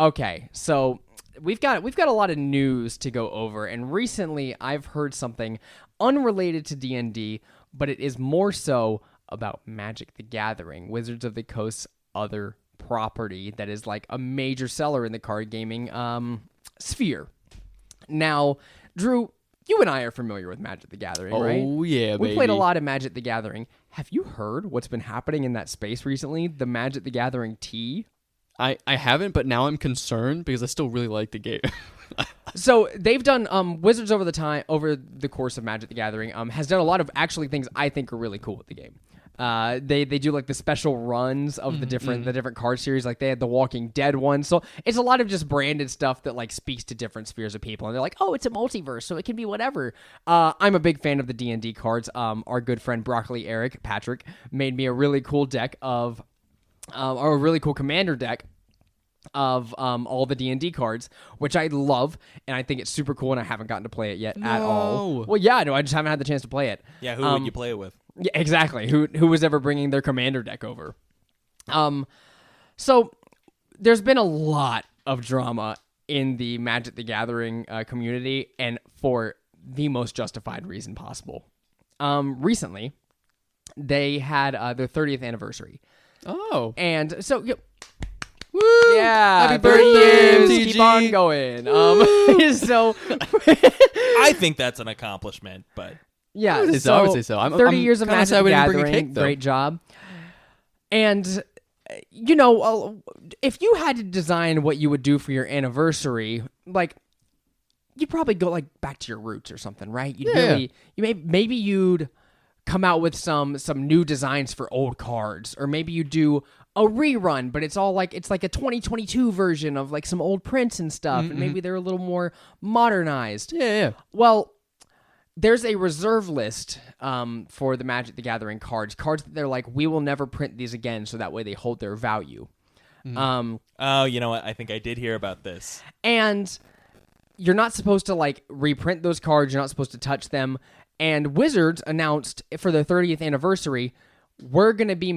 Okay, so we've got a lot of news to go over, and recently I've heard something unrelated to D&D, but it is more so about Magic the Gathering, Wizards of the Coast's other property that is like a major seller in the card gaming sphere. Now, Drew, you and I are familiar with Magic the Gathering, right? Oh, yeah, We baby. played a lot of Magic the Gathering. Have you heard what's been happening in that space recently? The Magic the Gathering tea? I haven't, but now I'm concerned because I still really like the game. So they've done Wizards over the course of Magic the Gathering has done a lot of actually things I think are really cool with the game. They do like the special runs of the different card series. Like they had the Walking Dead one, so it's a lot of just branded stuff that like speaks to different spheres of people. And they're like, oh, it's a multiverse, so it can be whatever. I'm a big fan of the D&D cards. Our good friend Broccoli Patrick made me a really cool deck of, or a really cool commander deck of all the D&D cards, which I love, and I think it's super cool, and I haven't gotten to play it yet at all. Well, yeah, no, I just haven't had the chance to play it. Yeah, who would you play it with? Yeah, exactly. Who was ever bringing their commander deck over? So there's been a lot of drama in the Magic the Gathering community, and for the most justified reason possible. Recently, they had their 30th anniversary. Oh. And so... Woo! Yeah, Happy 30 years, birthday, keep TG. on going. So... I think that's an accomplishment, but... Yeah, I would say so. 30 years of kinda Magic sad the we didn't bring a Gathering, cake, though. great job. And, you know, if you had to design what you would do for your anniversary, like, you'd probably go, like, back to your roots or something, right? Maybe you'd come out with some new designs for old cards, or maybe you do a rerun, but it's like a 2022 version of, like, some old prints and stuff, and maybe they're a little more modernized. Yeah. Well... There's a reserve list for the Magic the Gathering cards that they're like, we will never print these again, so that way they hold their value. Oh, you know what? I think I did hear about this. And you're not supposed to like reprint those cards. You're not supposed to touch them. And Wizards announced for their 30th anniversary, we're going to be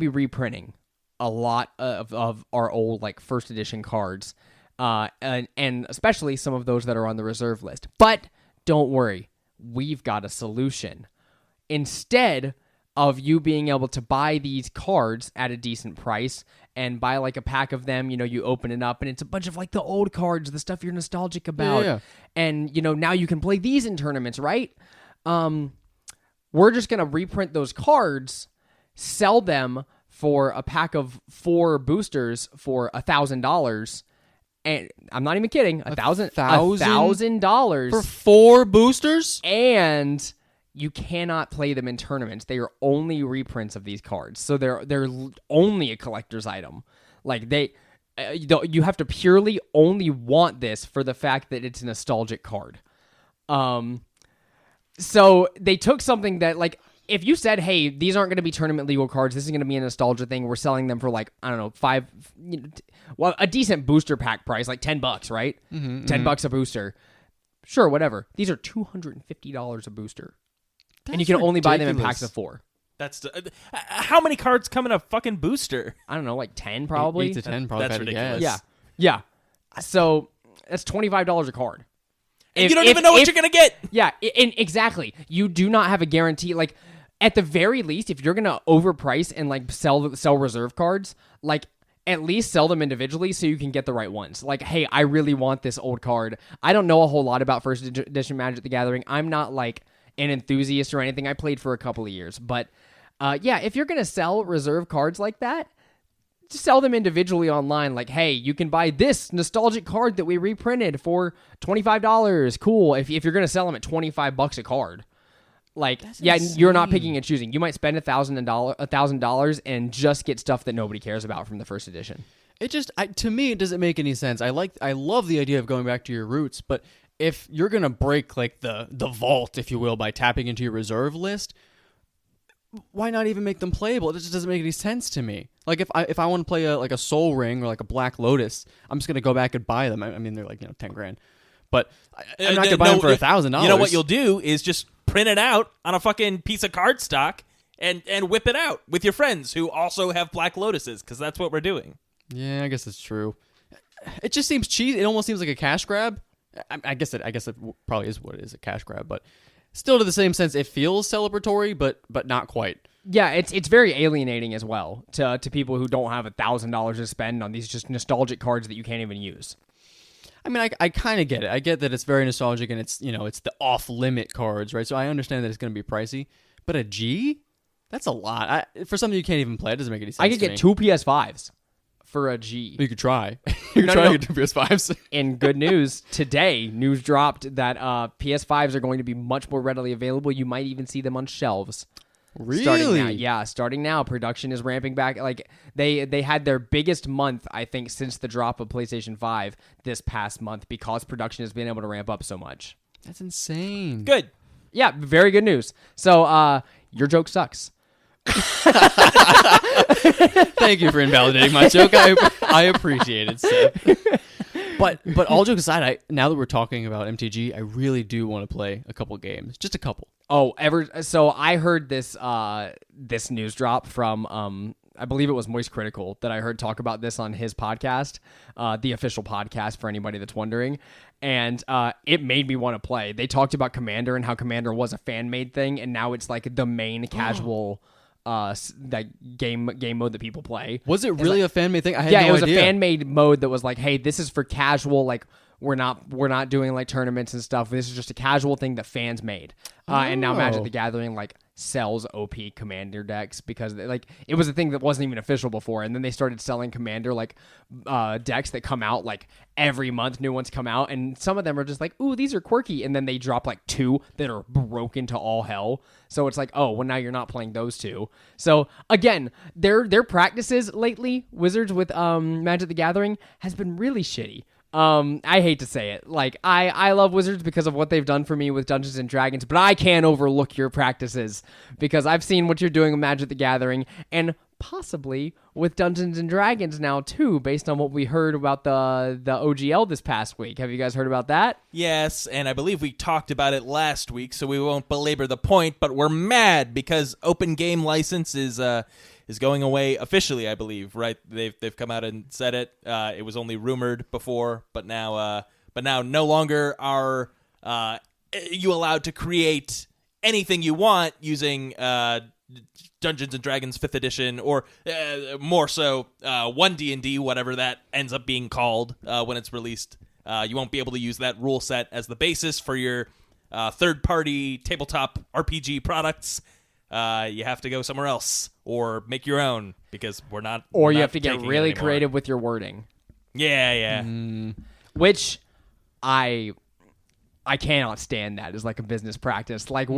reprinting a lot of our old like first edition cards. And especially some of those that are on the reserve list. But don't worry, we've got a solution. Instead of you being able to buy these cards at a decent price and buy like a pack of them, you know, you open it up and it's a bunch of like the old cards, the stuff you're nostalgic about. Yeah. And, you know, now you can play these in tournaments, right? We're just going to reprint those cards, sell them for a pack of 4 boosters for $1,000. And I'm not even kidding. $1,000 For 4 boosters? and you cannot play them in tournaments. They are only reprints of these cards, so they're only a collector's item. Like you have to purely only want this for the fact that it's a nostalgic card. So they took something that like. If you said, hey, these aren't going to be tournament legal cards, this is going to be a nostalgia thing, we're selling them for like, I don't know, a decent booster pack price, like $10, right? $10 a booster. Sure, whatever. These are $250 a booster. And you can only buy them in packs of 4. That's how many cards come in a fucking booster? I don't know, like 10 probably? 8 to 10 probably. That's ridiculous. Yeah. So that's $25 a card. You don't even know what you're going to get. Yeah, exactly. You do not have a guarantee. Like, at the very least, if you're going to overprice and, like, sell reserve cards, like, at least sell them individually so you can get the right ones. Like, hey, I really want this old card. I don't know a whole lot about first edition Magic the Gathering. I'm not, like, an enthusiast or anything. I played for a couple of years. But, yeah, if you're going to sell reserve cards like that, just sell them individually online. Like, hey, you can buy this nostalgic card that we reprinted for $25. Cool. If you're going to sell them at $25 a card. Like, that's insane. You're not picking and choosing. You might spend $1,000 and just get stuff that nobody cares about from the first edition. It just, to me, it doesn't make any sense. I love the idea of going back to your roots, but if you're gonna break like the vault, if you will, by tapping into your reserve list, why not even make them playable? It just doesn't make any sense to me. Like if I want to play a Soul Ring or like a Black Lotus, I'm just gonna go back and buy them. I mean, they're like $10,000, but I'm not gonna buy them for $1,000. You know what you'll do is just print it out on a fucking piece of cardstock and whip it out with your friends who also have Black Lotuses, because that's what we're doing. Yeah, I guess it's true. It just seems cheesy. It almost seems like a cash grab. I guess it probably is what it is, a cash grab, but still to the same sense, it feels celebratory, but not quite. Yeah, it's very alienating as well to people who don't have $1,000 to spend on these just nostalgic cards that you can't even use. I mean, I kind of get it. I get that it's very nostalgic and it's the off-limit cards, right? So I understand that it's going to be pricey, but a G? That's a lot. For something you can't even play, it doesn't make any sense. I could get 2 PS5s for a G. You could try. You could try to get 2 PS5s. And good news, today, news dropped that PS5s are going to be much more readily available. You might even see them on shelves. Really? Starting now. Production is ramping back. Like they had their biggest month, I think, since the drop of PlayStation 5 this past month because production has been able to ramp up so much. That's insane. Good. Yeah, very good news. So, your joke sucks. Thank you for invalidating my joke. I appreciate it, Seth. But all jokes aside, now that we're talking about MTG, I really do want to play a couple games. Just a couple. Oh, so I heard this this news drop from I believe it was Moist Critical that I heard talk about this on his podcast, the official podcast for anybody that's wondering. And it made me want to play. They talked about Commander and how Commander was a fan-made thing, and now it's like the main casual that game mode that people play. Was it really a fan-made thing? I had yeah, no it was idea. a fan-made mode that was like, hey, this is for casual, like we're not doing like tournaments and stuff. This is just a casual thing that fans made. And now Magic the Gathering like sells OP Commander decks because like it was a thing that wasn't even official before, and then they started selling Commander like decks that come out like every month. New ones come out, and some of them are just like, ooh, these are quirky, and then they drop like 2 that are broken to all hell. So it's like, oh, well, now you're not playing those 2. So again, their practices lately, Wizards with Magic the Gathering, has been really shitty. I hate to say it. Like, I love Wizards because of what they've done for me with Dungeons and Dragons, but I can't overlook your practices because I've seen what you're doing with Magic the Gathering and possibly with Dungeons and Dragons now too, based on what we heard about the OGL this past week. Have you guys heard about that? Yes, and I believe we talked about it last week, so we won't belabor the point, but we're mad because Open Game License is going away officially, I believe, right? They've come out and said it. It was only rumored before, but now no longer are you allowed to create anything you want using Dungeons and Dragons 5th edition or more so 1D&D, whatever that ends up being called when it's released. You won't be able to use that rule set as the basis for your third-party tabletop RPG products. You have to go somewhere else or make your own because we're not. Or you have to get really creative with your wording. Yeah. Which I cannot stand that as like a business practice. Like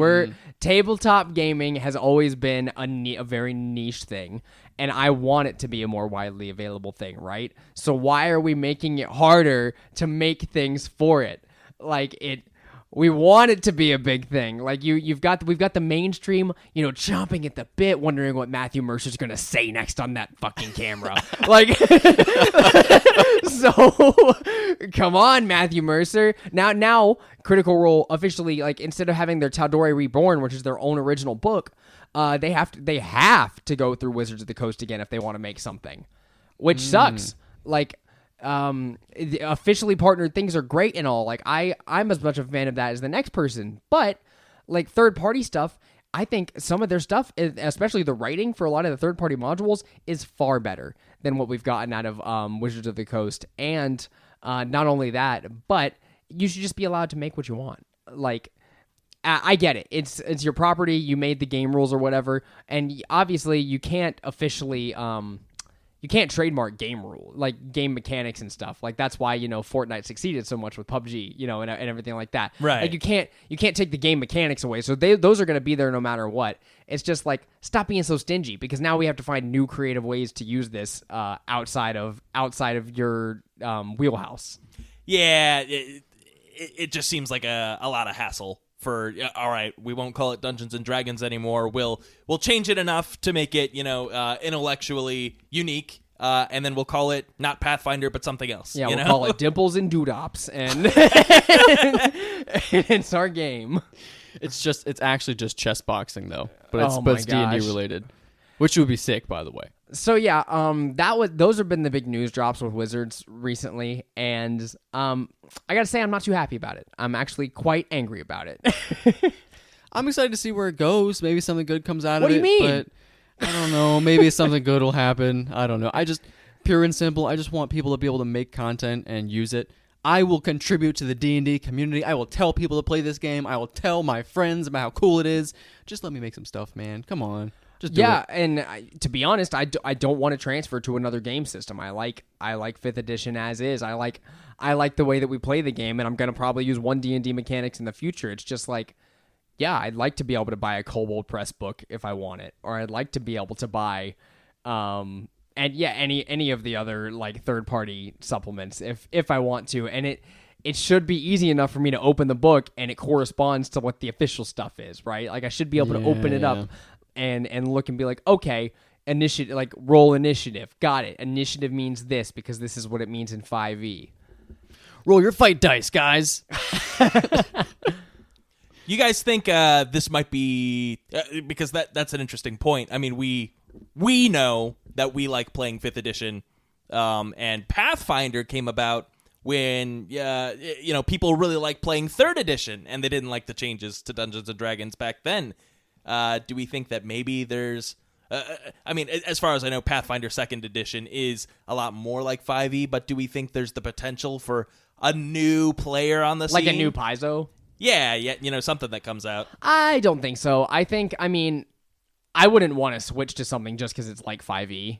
tabletop gaming has always been a very niche thing, and I want it to be a more widely available thing, right? So why are we making it harder to make things for it? Like we want it to be a big thing. Like we've got the mainstream, chomping at the bit, wondering what Matthew Mercer's gonna say next on that fucking camera. Like, so come on, Matthew Mercer. Now, Critical Role officially, like, instead of having their Tal'Dorei Reborn, which is their own original book, they have to go through Wizards of the Coast again if they want to make something, which sucks. Like. Officially partnered things are great and all. Like I'm as much a fan of that as the next person, but like third party stuff, I think some of their stuff, especially the writing for a lot of the third party modules, is far better than what we've gotten out of Wizards of the Coast. And not only that, but you should just be allowed to make what you want. Like I get it. It's your property. You made the game rules or whatever, and obviously you can't officially. You can't trademark game game mechanics and stuff. Like that's why Fortnite succeeded so much with PUBG, and everything like that. Right. Like you can't take the game mechanics away. So those are going to be there no matter what. It's just like stop being so stingy because now we have to find new creative ways to use this outside of your wheelhouse. Yeah, it just seems like a lot of hassle. For all right, we won't call it Dungeons and Dragons anymore. We'll change it enough to make it intellectually unique, and then we'll call it not Pathfinder but something else. Yeah, we'll call it Dimples and Doodops, and it's our game. It's actually just chess boxing though, but it's D&D related. Which would be sick, by the way. So yeah, those have been the big news drops with Wizards recently, and I gotta say I'm not too happy about it. I'm actually quite angry about it. I'm excited to see where it goes. Maybe something good comes out What of do it. you mean? But I don't know. Maybe something good will happen. I don't know. Pure and simple, I just want people to be able to make content and use it. I will contribute to the D&D community. I will tell people to play this game. I will tell my friends about how cool it is. Just let me make some stuff, man. Come on. Just do it. And to be honest, I don't want to transfer to another game system. I like 5th edition as is. I like the way that we play the game, and I'm gonna probably use one D&D mechanics in the future. It's just like, yeah, I'd like to be able to buy a Kobold Press book if I want it, or I'd like to be able to buy, any of the other like third party supplements if I want to, and it should be easy enough for me to open the book and it corresponds to what the official stuff is, right? Like I should be able to open it up and look and be like, okay, initiative, like roll initiative. Got it. Initiative means this because this is what it means in 5e. Roll your fight dice, guys. You guys think this might be because that's an interesting point. I mean, we know that we like playing 5th edition, and Pathfinder came about when people really like playing 3rd edition, and they didn't like the changes to Dungeons and Dragons back then. Do we think that maybe there's... I mean, as far as I know, Pathfinder 2nd edition is a lot more like 5e, but do we think there's the potential for a new player on the scene? Like a new Paizo? Yeah, something that comes out. I don't think so. I wouldn't want to switch to something just because it's like 5e.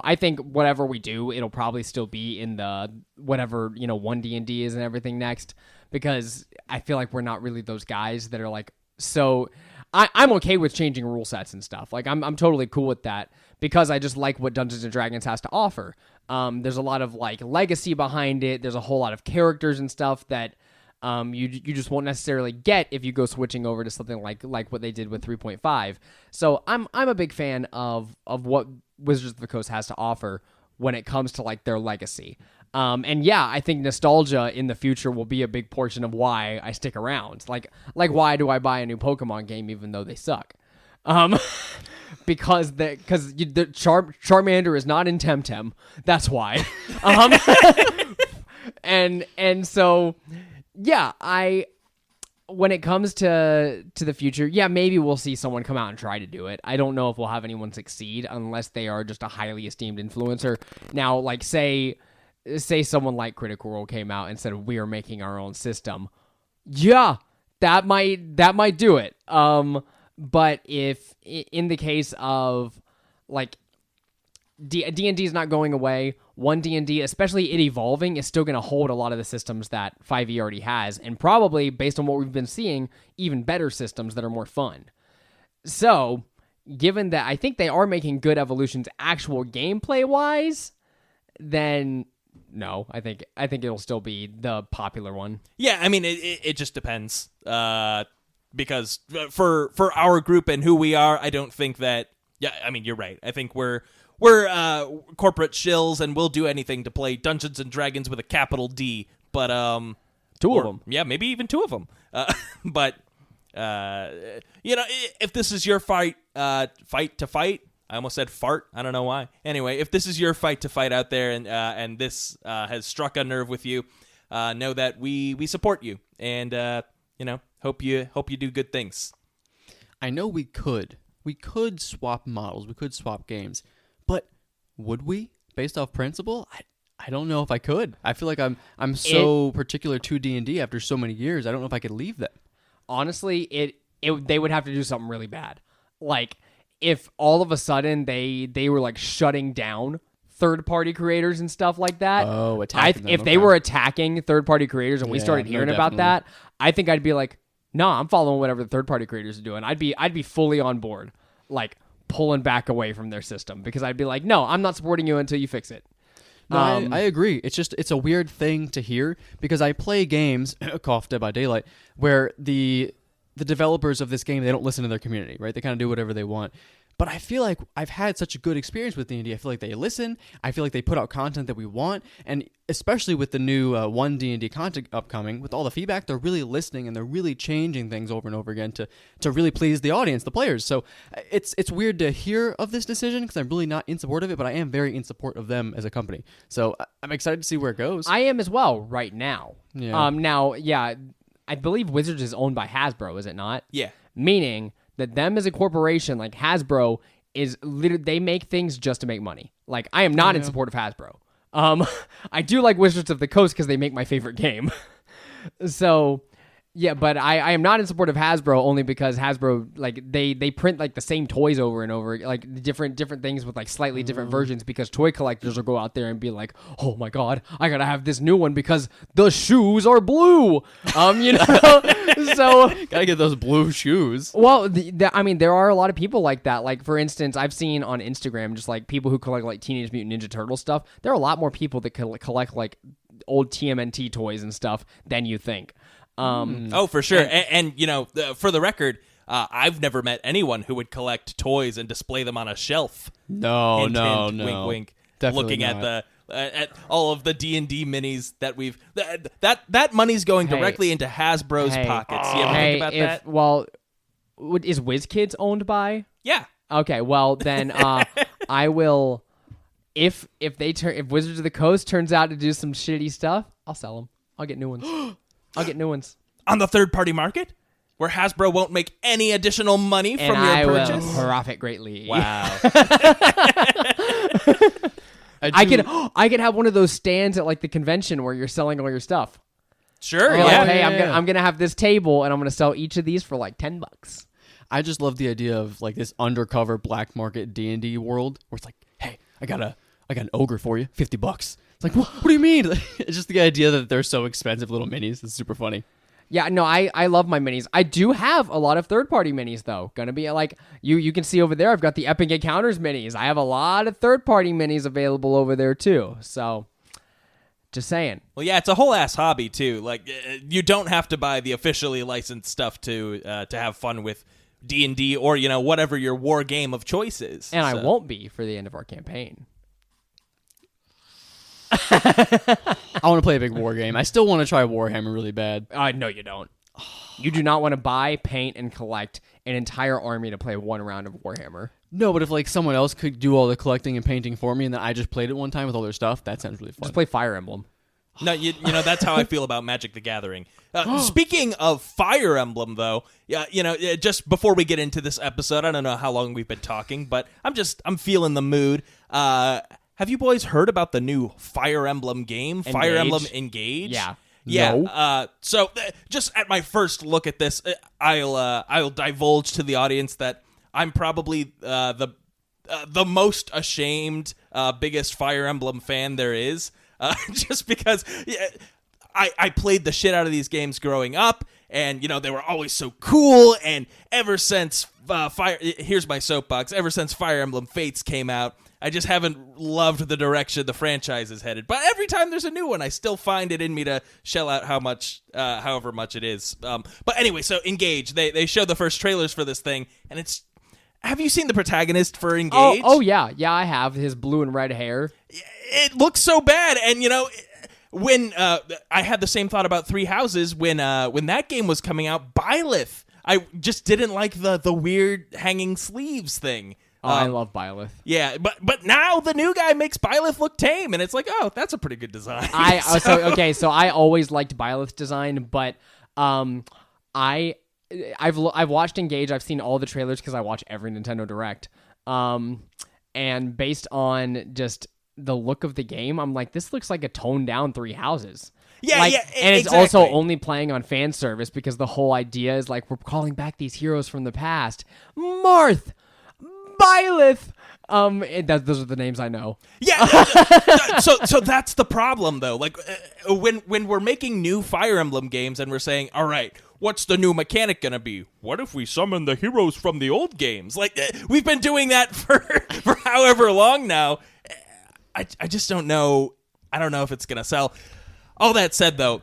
I think whatever we do, it'll probably still be in the whatever 1D&D is and everything next, because I feel like we're not really those guys that are like so. I'm okay with changing rule sets and stuff. Like I'm totally cool with that because I just like what Dungeons and Dragons has to offer. There's a lot of like legacy behind it. There's a whole lot of characters and stuff that you just won't necessarily get if you go switching over to something like what they did with 3.5. So I'm a big fan of what Wizards of the Coast has to offer when it comes to like their legacy. And yeah, I think nostalgia in the future will be a big portion of why I stick around. Like why do I buy a new Pokemon game even though they suck? Because the Charmander is not in Temtem. That's why. And so yeah, when it comes to the future, yeah, maybe we'll see someone come out and try to do it. I don't know if we'll have anyone succeed unless they are just a highly esteemed influencer. Now, like say someone like Critical Role came out and said we are making our own system. Yeah, that might do it. But if in the case of like D&D is not going away, 1D&D, especially it evolving, is still going to hold a lot of the systems that 5e already has, and probably, based on what we've been seeing, even better systems that are more fun. So, given that I think they are making good evolutions actual gameplay-wise, then no, I think it'll still be the popular one. Yeah, I mean, it just depends. Because for our group and who we are, I don't think that... Yeah, I mean, you're right. I think we're corporate shills and we'll do anything to play Dungeons and Dragons with a capital D. But two of them, yeah, maybe even two of them. But if this is your fight to fight, I almost said fart. I don't know why. Anyway, if this is your fight to fight out there, and this has struck a nerve with you, know that we support you, and hope you do good things. I know we could swap models, we could swap games, but would we, based off principle? I don't know if I could. I feel like I'm so particular to D&D after so many years. I don't know if I could leave that. Honestly, they would have to do something really bad. Like if all of a sudden they were like shutting down third-party creators and stuff like that. Oh, attacking them. If they were attacking third-party creators and we started hearing about that, I think I'd be like, no, I'm following whatever the third-party creators are doing. I'd be fully on board, like pulling back away from their system, because I'd be like, no, I'm not supporting you until you fix it. No, I agree. It's a weird thing to hear, because I play games, cough, Dead by Daylight, where the developers of this game, they don't listen to their community, right? They kind of do whatever they want. But I feel like I've had such a good experience with D&D. I feel like they listen. I feel like they put out content that we want, and especially with the new One D&D content upcoming, with all the feedback, they're really listening and they're really changing things over and over again to really please the audience, the players. So it's weird to hear of this decision because I'm really not in support of it, but I am very in support of them as a company. So I'm excited to see where it goes. I am as well right now. Yeah. Now, yeah, I believe Wizards is owned by Hasbro, is it not? Yeah. Meaning that them as a corporation, like Hasbro, is literally, they make things just to make money. Like, I am not in support of Hasbro. I do like Wizards of the Coast because they make my favorite game. So, yeah, but I am not in support of Hasbro only because Hasbro, like, they print, like, the same toys over and over, like, different things with, like, slightly different versions because toy collectors will go out there and be like, oh, my God, I gotta have this new one because the shoes are blue. You know? So... Gotta get those blue shoes. Well, I mean, there are a lot of people like that. Like, for instance, I've seen on Instagram just, like, people who collect, like, Teenage Mutant Ninja Turtle stuff. There are a lot more people that collect, like, old TMNT toys and stuff than you think. Oh, for sure. And you know, for the record, I've never met anyone who would collect toys and display them on a shelf. No, Hint, no, hint, no. wink, wink. Definitely looking not. at all of the D&D minis that we've that money's going directly into Hasbro's pockets. You ever think about that? Well, is WizKids owned by? Yeah. Okay, well then I will. If Wizards of the Coast turns out to do some shitty stuff, I'll sell them. I'll get new ones. I'll get new ones on the third-party market, where Hasbro won't make any additional money from your purchase. Will profit greatly. Wow. I could have one of those stands at like the convention where you're selling all your stuff. Sure. Yeah. Yeah. Hey, I'm gonna have this table and I'm gonna sell each of these for like $10. I just love the idea of like this undercover black market D&D world where it's like, hey, I got an ogre for you, $50. It's like, what do you mean? It's just the idea that they're so expensive little minis. It's super funny. Yeah, no, I love my minis. I do have a lot of third-party minis, though. Gonna be like, you can see over there, I've got the Epic Encounters minis. I have a lot of third-party minis available over there, too. So, just saying. Well, yeah, it's a whole ass hobby, too. Like, you don't have to buy the officially licensed stuff to have fun with D&D or, you know, whatever your war game of choice is. And so. I won't be for the end of our campaign. I want to play a big war game. I still want to try Warhammer really bad. No, you don't. You do not want to buy, paint, and collect an entire army to play one round of Warhammer. No, but if like someone else could do all the collecting and painting for me, and then I just played it one time with all their stuff, that sounds really fun. Just play Fire Emblem. No, you know that's how I feel about Magic the Gathering. Speaking of Fire Emblem, though, you know, just before we get into this episode, I don't know how long we've been talking, but I'm feeling the mood. Have you boys heard about the new Fire Emblem game, Fire Emblem Engage? Yeah. Yeah. No. So just at my first look at this, I'll divulge to the audience that I'm probably the most ashamed, biggest Fire Emblem fan there is. Just because I played the shit out of these games growing up, and you know they were always so cool. And ever since here's my soapbox. Ever since Fire Emblem Fates came out, I just haven't loved the direction the franchise is headed. But every time there's a new one, I still find it in me to shell out however much it is. But anyway, so Engage. They showed the first trailers for this thing, and it's. Have you seen the protagonist for Engage? Oh yeah, I have his blue and red hair. It looks so bad, and you know, when I had the same thought about Three Houses when that game was coming out, Byleth. I just didn't like the weird hanging sleeves thing. I love Byleth. Yeah, but now the new guy makes Byleth look tame, and it's like, oh, that's a pretty good design. So I always liked Byleth's design, but I've watched Engage. I've seen all the trailers because I watch every Nintendo Direct. And based on just the look of the game, I'm like, this looks like a toned down Three Houses. Yeah, and it's exactly. also only playing on fan service because the whole idea is like we're calling back these heroes from the past. Marth, Byleth. Those are the names I know. Yeah, so that's the problem though. Like when we're making new Fire Emblem games and we're saying, all right, what's the new mechanic gonna be? What if we summon the heroes from the old games? Like we've been doing that for however long now. I just don't know. I don't know if it's gonna sell. All that said, though,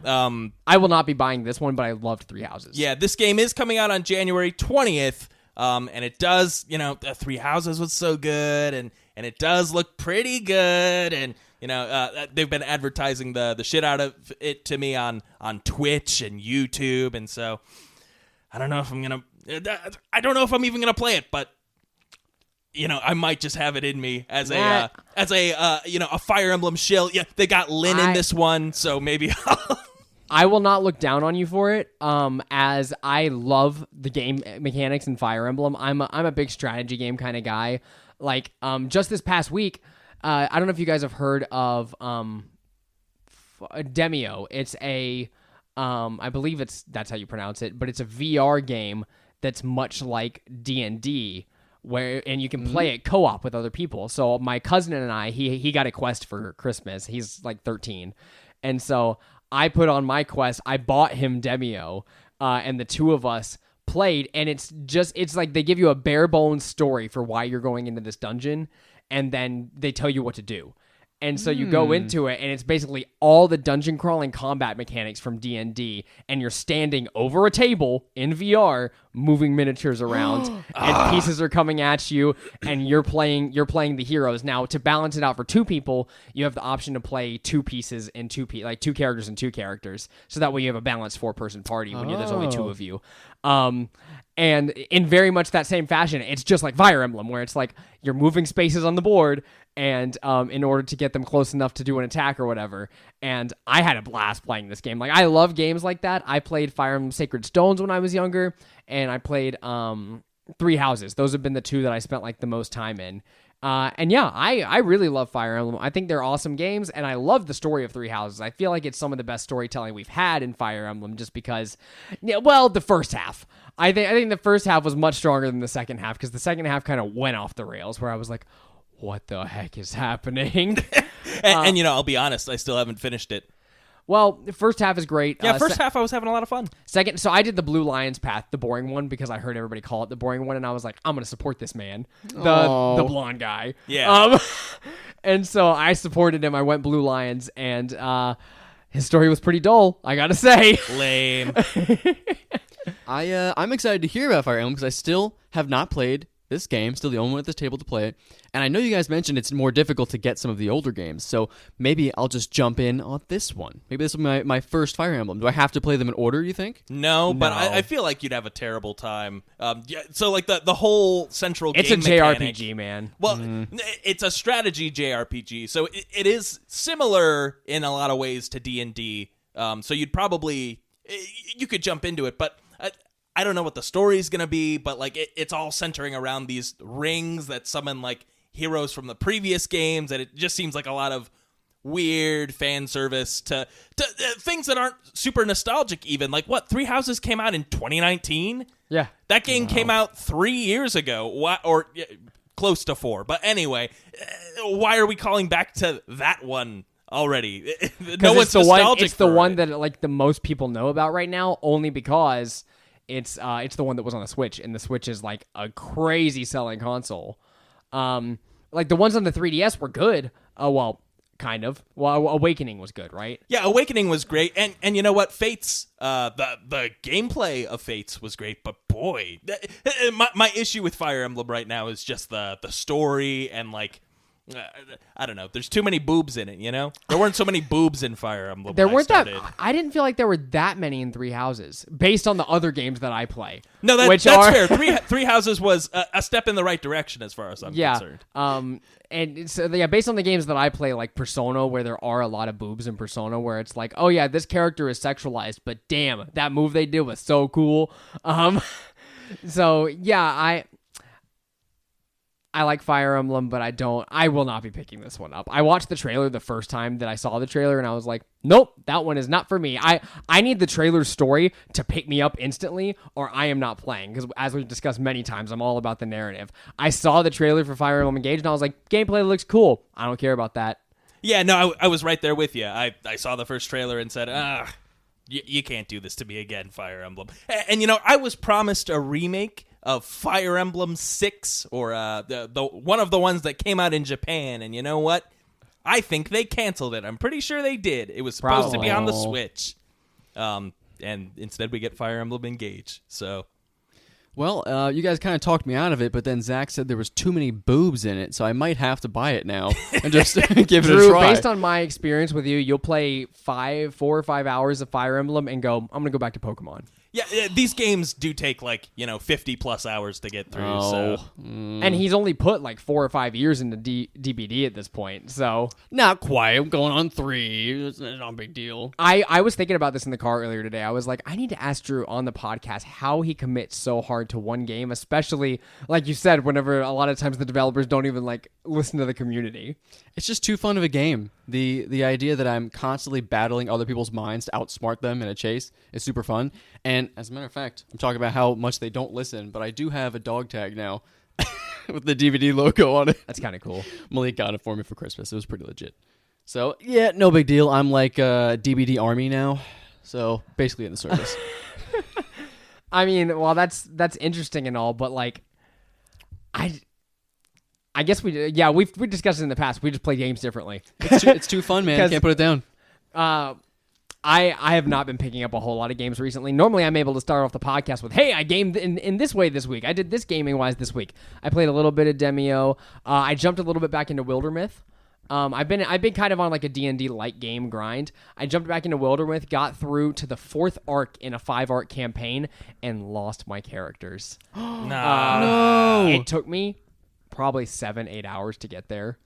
I will not be buying this one, but I loved Three Houses. Yeah, this game is coming out on January 20th. And it does, the Three Houses was so good, and it does look pretty good, and they've been advertising the shit out of it to me on Twitch and YouTube, and so I don't know if I'm even gonna play it, but I might just have it in me as a Fire Emblem shill. Yeah, they got Lyn in this one, so maybe I will not look down on you for it, as I love the game mechanics in Fire Emblem. I'm a big strategy game kind of guy. Like, just this past week, I don't know if you guys have heard of Demio. It's I believe that's how you pronounce it, but it's a VR game that's much like D&D, and you can play it co-op with other people. So my cousin and I, he got a Quest for Christmas. He's like 13, and so I put on my Quest. I bought him Demio, and the two of us played, and it's like they give you a bare bones story for why you're going into this dungeon, and then they tell you what to do. And so you go into it, and it's basically all the dungeon crawling combat mechanics from D&D, and you're standing over a table in VR, moving miniatures around, and pieces are coming at you, and you're playing the heroes. Now, to balance it out for two people, you have the option to play two pieces and two characters and two characters, so that way you have a balanced 4-person party when there's only two of you. And in very much that same fashion, it's just like Fire Emblem, where it's like you're moving spaces on the board, and in order to get them close enough to do an attack or whatever. And I had a blast playing this game. Like, I love games like that. I played Fire Emblem Sacred Stones when I was younger, and I played Three Houses. Those have been the two that I spent like the most time in. And yeah, I really love Fire Emblem. I think they're awesome games, and I love the story of Three Houses. I feel like it's some of the best storytelling we've had in Fire Emblem, just because, the first half. I think the first half was much stronger than the second half, because the second half kind of went off the rails, where I was like, what the heck is happening? and I'll be honest, I still haven't finished it. Well, the first half is great. Yeah, first half I was having a lot of fun. Second, so I did the Blue Lions path, the boring one, because I heard everybody call it the boring one, and I was like, I'm going to support this man, the blonde guy. Yeah. And so I supported him. I went Blue Lions, and his story was pretty dull, I got to say. Lame. I'm excited to hear about Fire Emblem, because I still have not played this game, still the only one at this table to play it. And I know you guys mentioned it's more difficult to get some of the older games, so maybe I'll just jump in on this one. Maybe this will be my first Fire Emblem. Do I have to play them in order, you think? No, but I feel like you'd have a terrible time. So like the whole central it's game a JRPG, mechanic, man. Well, it's a strategy JRPG, so it is similar in a lot of ways to D&D. So you could jump into it, but I don't know what the story is going to be, but like it's all centering around these rings that summon like heroes from the previous games, and it just seems like a lot of weird fan service to things that aren't super nostalgic even. Like, what, Three Houses came out in 2019? Yeah. That game came out 3 years ago, or close to 4. But anyway, why are we calling back to that one already? No one's nostalgic. It's the one that like the most people know about right now, only because it's the one that was on the Switch, and the Switch is like a crazy selling console. Like the ones on the 3DS were good. Well, kind of. Well, Awakening was good, right? Yeah, Awakening was great, and you know what? Fates, the gameplay of Fates was great, but boy, my issue with Fire Emblem right now is just the story and like. I don't know. There's too many boobs in it, you know? There weren't so many boobs in Fire Emblem. There weren't that. I didn't feel like there were that many in Three Houses, based on the other games that I play. No, that's fair. Three Houses was a step in the right direction as far as I'm concerned. And so based on the games that I play, like Persona, where there are a lot of boobs in Persona, where it's like, oh yeah, this character is sexualized, but damn, that move they did was so cool. So yeah, I like Fire Emblem, but I will not be picking this one up. I watched the trailer the first time that I saw the trailer, and I was like, nope, that one is not for me. I need the trailer's story to pick me up instantly, or I am not playing, because as we've discussed many times, I'm all about the narrative. I saw the trailer for Fire Emblem Engage, and I was like, gameplay looks cool. I don't care about that. Yeah, no, I was right there with you. I saw the first trailer and said, you can't do this to me again, Fire Emblem. And you know, I was promised a remake of Fire Emblem 6, or the one of the ones that came out in Japan, and you know what? I think they canceled it. I'm pretty sure they did. It was supposed to be on the Switch, and instead we get Fire Emblem Engage. So, Well, you guys kind of talked me out of it, but then Zach said there was too many boobs in it, so I might have to buy it now and just give it a Drew, try. based on my experience with you, you'll play 4 or 5 hours of Fire Emblem and go, I'm going to go back to Pokemon. Yeah, these games do take 50 plus hours to get through. So And he's only put 4 or 5 years into DBD at this point. So Not quite. I'm going on 3. It's not a big deal. I was thinking about this in the car earlier today. I was like, I need to ask Drew on the podcast how he commits so hard to one game, especially like you said, whenever a lot of times the developers don't even listen to the community. It's just too fun of a game. The idea that I'm constantly battling other people's minds to outsmart them in a chase is super fun. And as a matter of fact, I'm talking about how much they don't listen, but I do have a dog tag now with the DVD logo on it. That's kind of cool. Malik got it for me for Christmas. It was pretty legit. So, yeah, no big deal. I'm like DBD Army now. So, basically in the service. I mean, well, that's interesting and all, but I guess we discussed it in the past. We just play games differently. It's too fun, man. I can't put it down. I have not been picking up a whole lot of games recently. Normally, I'm able to start off the podcast with, "Hey, I gamed in this way this week. I did this gaming wise this week. I played a little bit of Demio. I jumped a little bit back into Wildermyth. I've been kind of on a D&D light game grind. I jumped back into Wildermyth, got through to the 4th arc in a 5-arc campaign, and lost my characters. No. It took me probably 7-8 hours to get there.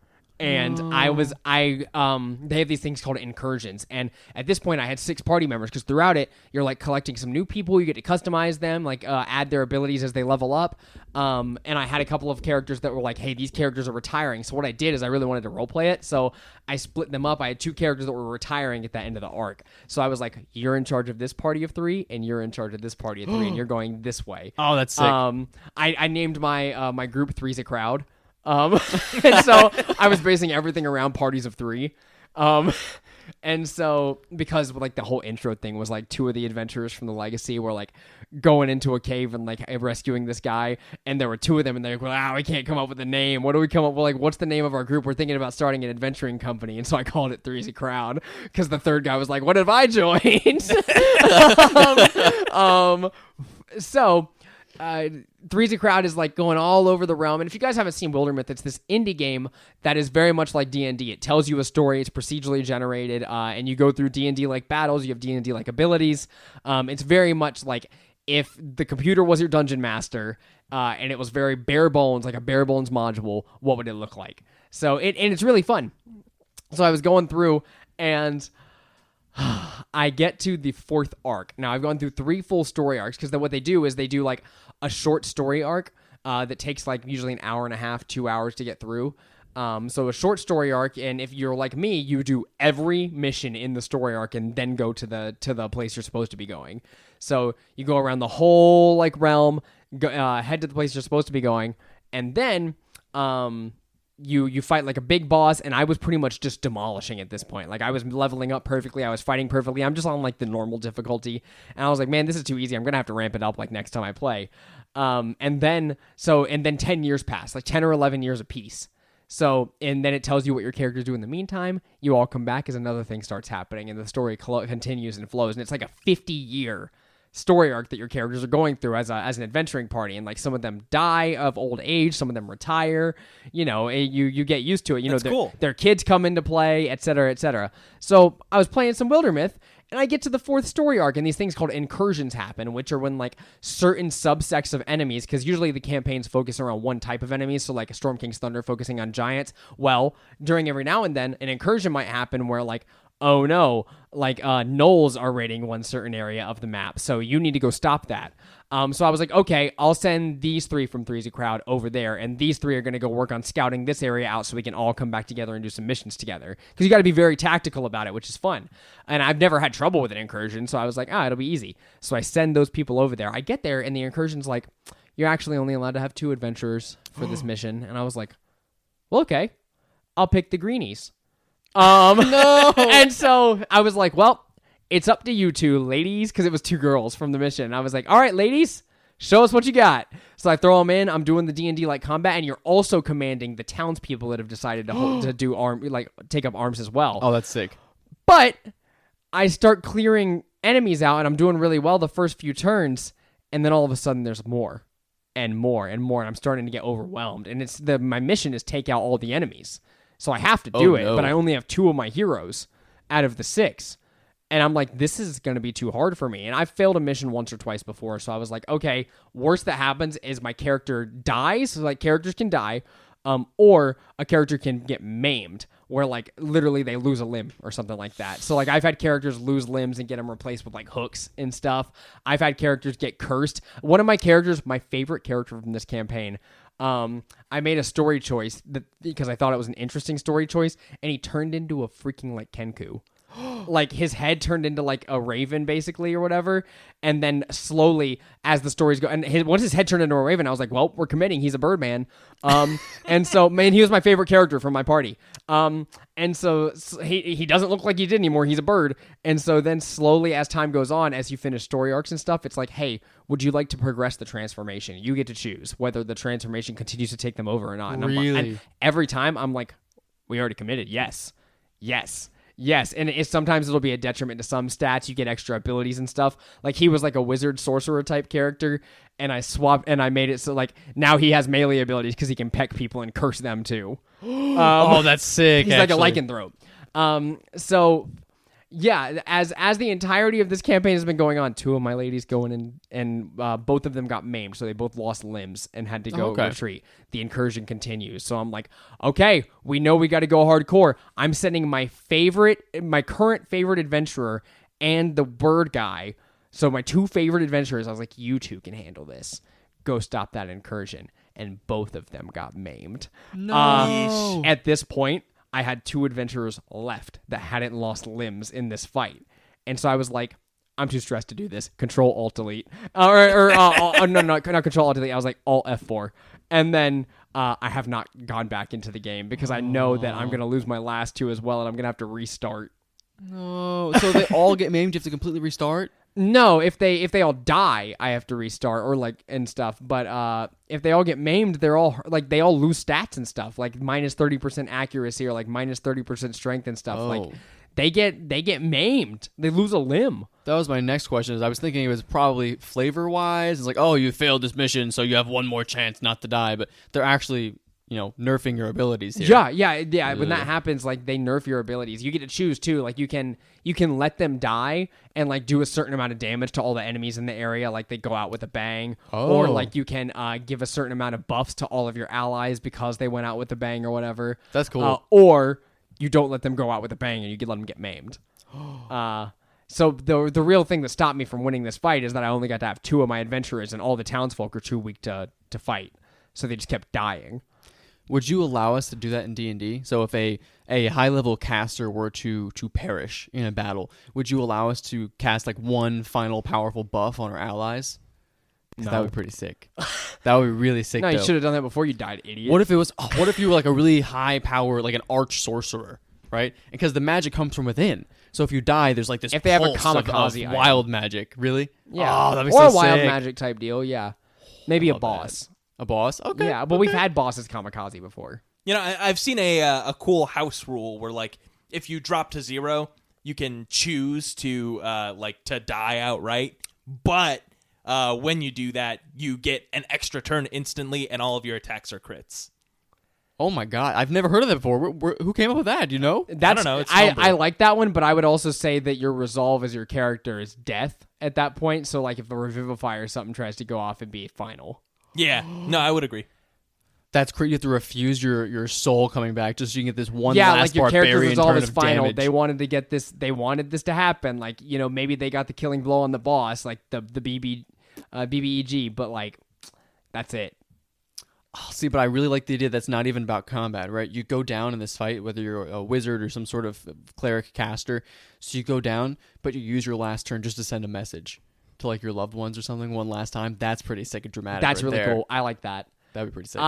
And they have these things called incursions. And at this point I had 6 party members because throughout it, you're collecting some new people. You get to customize them, add their abilities as they level up. And I had a couple of characters that were hey, these characters are retiring. So what I did is I really wanted to roleplay it. So I split them up. I had 2 characters that were retiring at the end of the arc. So I was like, you're in charge of this party of 3 and you're in charge of this party of 3 and you're going this way. Oh, that's sick. I named my group Three's a Crowd. And so I was basing everything around parties of 3. And so because the whole intro thing was 2 of the adventurers from the Legacy were going into a cave and rescuing this guy, and there were 2 of them, and they're wow, we can't come up with a name. What do we come up with? What's the name of our group? We're thinking about starting an adventuring company. And so I called it Three's a Crowd because the third guy was like, what have I joined? So Three's a Crowd is going all over the realm. And if you guys haven't seen Wildermyth, it's this indie game that is very much like D&D. It tells you a story. It's procedurally generated, and you go through D&D like battles. You have D&D like abilities. It's very much if the computer was your dungeon master, and it was very bare bones, like a bare bones module, what would it look like? So it's really fun. So I was going through, and I get to the 4th arc. Now, I've gone through 3 full story arcs because what they do is they do a short story arc that takes usually an hour and a half, 2 hours to get through. So a short story arc, and if you're like me, you do every mission in the story arc and then go to the place you're supposed to be going. So you go around the whole realm, head to the place you're supposed to be going, and then you fight a big boss, and I was pretty much just demolishing at this point. I was leveling up perfectly, I was fighting perfectly. I'm just on the normal difficulty, and I was like, man, this is too easy. I'm gonna have to ramp it up next time I play. And then 10 years pass, 10 or 11 years apiece. So, and then it tells you what your characters do in the meantime. You all come back as another thing starts happening, and the story continues and flows, and it's a 50-year story arc that your characters are going through as an adventuring party, and some of them die of old age, some of them retire. You get used to it. That's cool. Their kids come into play, etc., etc. So I was playing some Wildermyth, and I get to the 4th story arc, and these things called incursions happen, which are when certain subsects of enemies, because usually the campaigns focus around one type of enemies, so a Storm King's Thunder focusing on giants. Well, during every now and then, an incursion might happen where oh no, gnolls are raiding one certain area of the map, so you need to go stop that. So I was like, okay, I'll send these 3 from Three's a Crowd over there, and these 3 are going to go work on scouting this area out so we can all come back together and do some missions together. Because you got to be very tactical about it, which is fun. And I've never had trouble with an incursion, so I was like, it'll be easy. So I send those people over there. I get there, and the incursion's you're actually only allowed to have 2 adventurers for this mission. And I was like, well, okay, I'll pick the greenies. No. And so I was like, well, it's up to you 2 ladies, because it was 2 girls from the mission. And I was like, all right, ladies, show us what you got. So I throw them in. I'm doing the D&D combat, and you're also commanding the townspeople that have decided to do take up arms as well. Oh, that's sick. But I start clearing enemies out, and I'm doing really well the first few turns, and then all of a sudden there's more. and more and more, and I'm starting to get overwhelmed. And my mission is take out all the enemies, so I have to do it. no. But I only have 2 of my heroes out of the 6, and I'm like, this is going to be too hard for me. And I've failed a mission once or twice before, so I was like, okay, worst that happens is my character dies. So like characters can die, or a character can get maimed, where like literally they lose a limb or something like that. So like I've had characters lose limbs and get them replaced with like hooks and stuff. I've had characters get cursed. One of my characters, my favorite character from this campaign, I made a story choice because I thought it was an interesting story choice, and he turned into a freaking like Kenku. Like his head turned into like a raven basically or whatever, and then slowly as the stories go, and once his head turned into a raven, I was like, well, we're committing, he's a Birdman. And so man, he was my favorite character from my party. And so he doesn't look like he did anymore, he's a bird. And so then slowly as time goes on, as you finish story arcs and stuff, it's like, hey, would you like to progress the transformation? You get to choose whether the transformation continues to take them over or not. And and every time I'm like, we already committed. Yes. And sometimes it'll be a detriment to some stats. You get extra abilities and stuff. Like he was like a wizard sorcerer type character, and I swapped and I made it so like now he has melee abilities because he can peck people and curse them too. Oh, that's sick. He's actually. like a lycanthrope. So yeah, as the entirety of this campaign has been going on, 2 of my ladies going in, and both of them got maimed, so they both lost limbs and had to go retreat. The incursion continues, so I'm like, okay, we know we got to go hardcore. I'm sending my current favorite adventurer and the bird guy. So my 2 favorite adventurers, I was like, you 2 can handle this. Go stop that incursion, and both of them got maimed. No. At this point, I had 2 adventurers left that hadn't lost limbs in this fight. And so I was like, I'm too stressed to do this. Control Alt Delete. No, not Control Alt Delete. I was like Alt F4. And then I have not gone back into the game because I know that I'm going to lose my last 2 as well, and I'm going to have to restart. No. So they all get maimed? You have to completely restart? No, if they all die, I have to restart or like and stuff. But if they all get maimed, they all lose stats and stuff, like minus 30% accuracy or like minus 30% strength and stuff. Like they get maimed. They lose a limb. That was my next question. Is I was thinking it was probably flavor wise. It's like, oh, you failed this mission, so you have one more chance not to die. But they're actually, nerfing your abilities here. Yeah. When that happens, like they nerf your abilities. You get to choose too. Like you can let them die and like do a certain amount of damage to all the enemies in the area. Like they go out with a bang, or like you can give a certain amount of buffs to all of your allies because they went out with a bang or whatever. That's cool. Or you don't let them go out with a bang and you let them get maimed. So the real thing that stopped me from winning this fight is that I only got to have 2 of my adventurers, and all the townsfolk are too weak to fight, so they just kept dying. Would you allow us to do that in D&D? So if a high-level caster were to perish in a battle, would you allow us to cast like one final powerful buff on our allies? No. That would be pretty sick. That would be really sick. No, you should have done that before you died, idiot. What if you were like a really high power, like an arch sorcerer, right? Because the magic comes from within. So if you die, there's like this if they have a pulse kamikaze of wild magic. Really? Yeah. Oh, that'd be or so a wild sick. magic type deal, yeah. Maybe a boss. That. A boss? Okay. Yeah, but we've had bosses kamikaze before. I've seen a cool house rule where like if you drop to 0, you can choose to to die outright, but when you do that, you get an extra turn instantly, and all of your attacks are crits. Oh my god, I've never heard of that before. Who came up with that? Do you know? I don't know. It's I like that one, but I would also say that your resolve as your character is death at that point. So like if the Revivify or something tries to go off, it'd be final. Yeah, no, I would agree. That's crazy. You have to refuse your soul coming back just so you can get this one last like your character's barbarian resolve turn is of final. damage. They wanted to get this. They wanted this to happen. Like maybe they got the killing blow on the boss, like the BBEG, but like that's it. Oh, see, but I really like the idea that's not even about combat, right? You go down in this fight, whether you're a wizard or some sort of cleric caster. So you go down, but you use your last turn just to send a message to like your loved ones or something one last time. That's pretty sick and dramatic. That's right really there. cool. I like that. That'd be pretty sick.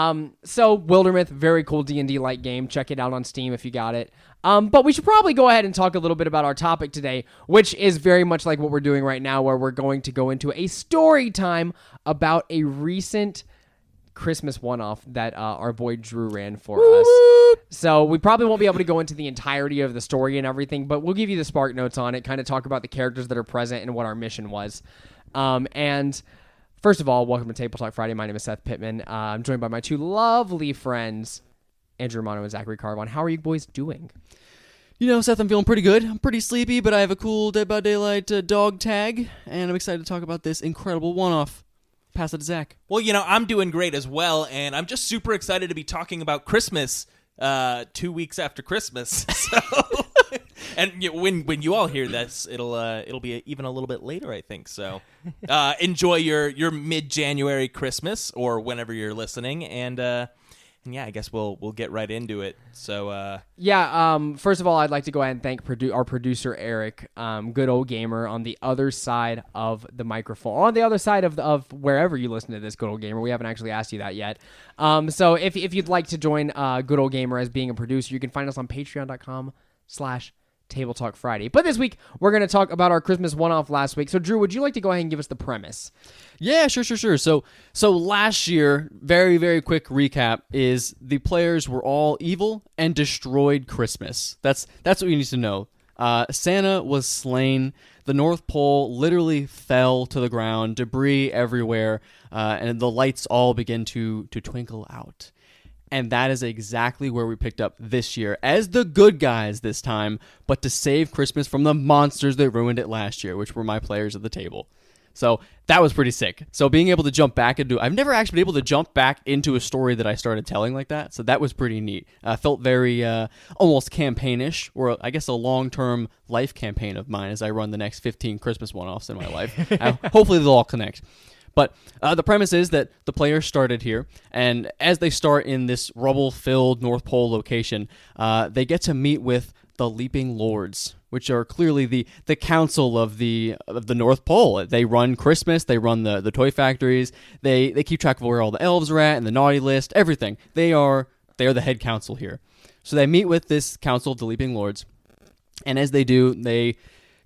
So Wildermyth, very cool D&D like game. Check it out on Steam if you got it. But we should probably go ahead and talk a little bit about our topic today, which is very much like what we're doing right now, where we're going to go into a story time about a recent Christmas one-off that our boy Drew ran for us. So we probably won't be able to go into the entirety of the story and everything, but we'll give you the spark notes on it, kind of talk about the characters that are present and what our mission was. And First of all, welcome to Table Talk Friday. My name is Seth Pittman. I'm joined by my two lovely friends, Andrew Romano and Zachary Carvon. How are you boys doing? You know, Seth, I'm feeling pretty good. I'm pretty sleepy, but I have a cool Dead by Daylight dog tag, and I'm excited to talk about this incredible one-off. Pass it to Zach. Well, you know, I'm doing great as well, and I'm just super excited to be talking about Christmas 2 weeks after Christmas. So, and when you all hear this, it'll be even a little bit later, I think. So, enjoy your mid-January Christmas or whenever you're listening, and yeah, I guess we'll get right into it. So first of all, I'd like to go ahead and thank our producer Eric, good old gamer, on the other side of the microphone, on the other side of wherever you listen to this, good old gamer. We haven't actually asked you that yet. So if you'd like to join good old gamer as being a producer, you can find us on patreon.com/Table Talk Friday. But this week, we're going to talk about our Christmas one-off last week. So, Drew, would you like to go ahead and give us the premise? Yeah, sure. So last year, very, very quick recap, is the players were all evil and destroyed Christmas. That's what you need to know. Santa was slain. The North Pole literally fell to the ground. Debris everywhere. And the lights all begin to twinkle out. And that is exactly where we picked up this year, as the good guys this time, but to save Christmas from the monsters that ruined it last year, which were my players at the table. So that was pretty sick. So being able to jump back into, I've never actually been able to jump back into a story that I started telling like that. So that was pretty neat. Felt very almost campaignish, or I guess a long-term life campaign of mine as I run the next 15 Christmas one-offs in my life. Hopefully they'll all connect. But the premise is that the players started here, and as they start in this rubble-filled North Pole location, they get to meet with the Leaping Lords, which are clearly the council of the North Pole. They run Christmas, they run the toy factories, they keep track of where all the elves are at and the naughty list, everything. They are the head council here. So they meet with this council of the Leaping Lords, and as they do, they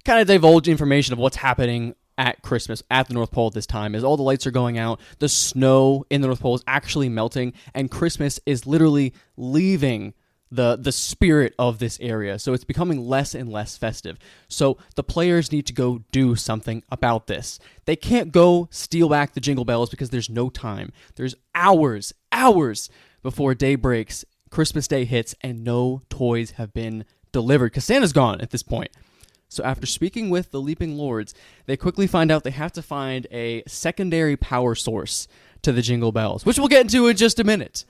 kind of divulge information of what's happening at Christmas at the North Pole at this time. As all the lights are going out, the snow in the North Pole is actually melting, and Christmas is literally leaving the spirit of this area. So it's becoming less and less festive. So the players need to go do something about this. They can't go steal back the jingle bells because there's no time. There's hours before day breaks, Christmas Day hits, and no toys have been delivered because Santa's gone at this point. So after speaking with the Leaping Lords, they quickly find out they have to find a secondary power source to the Jingle Bells, which we'll get into in just a minute.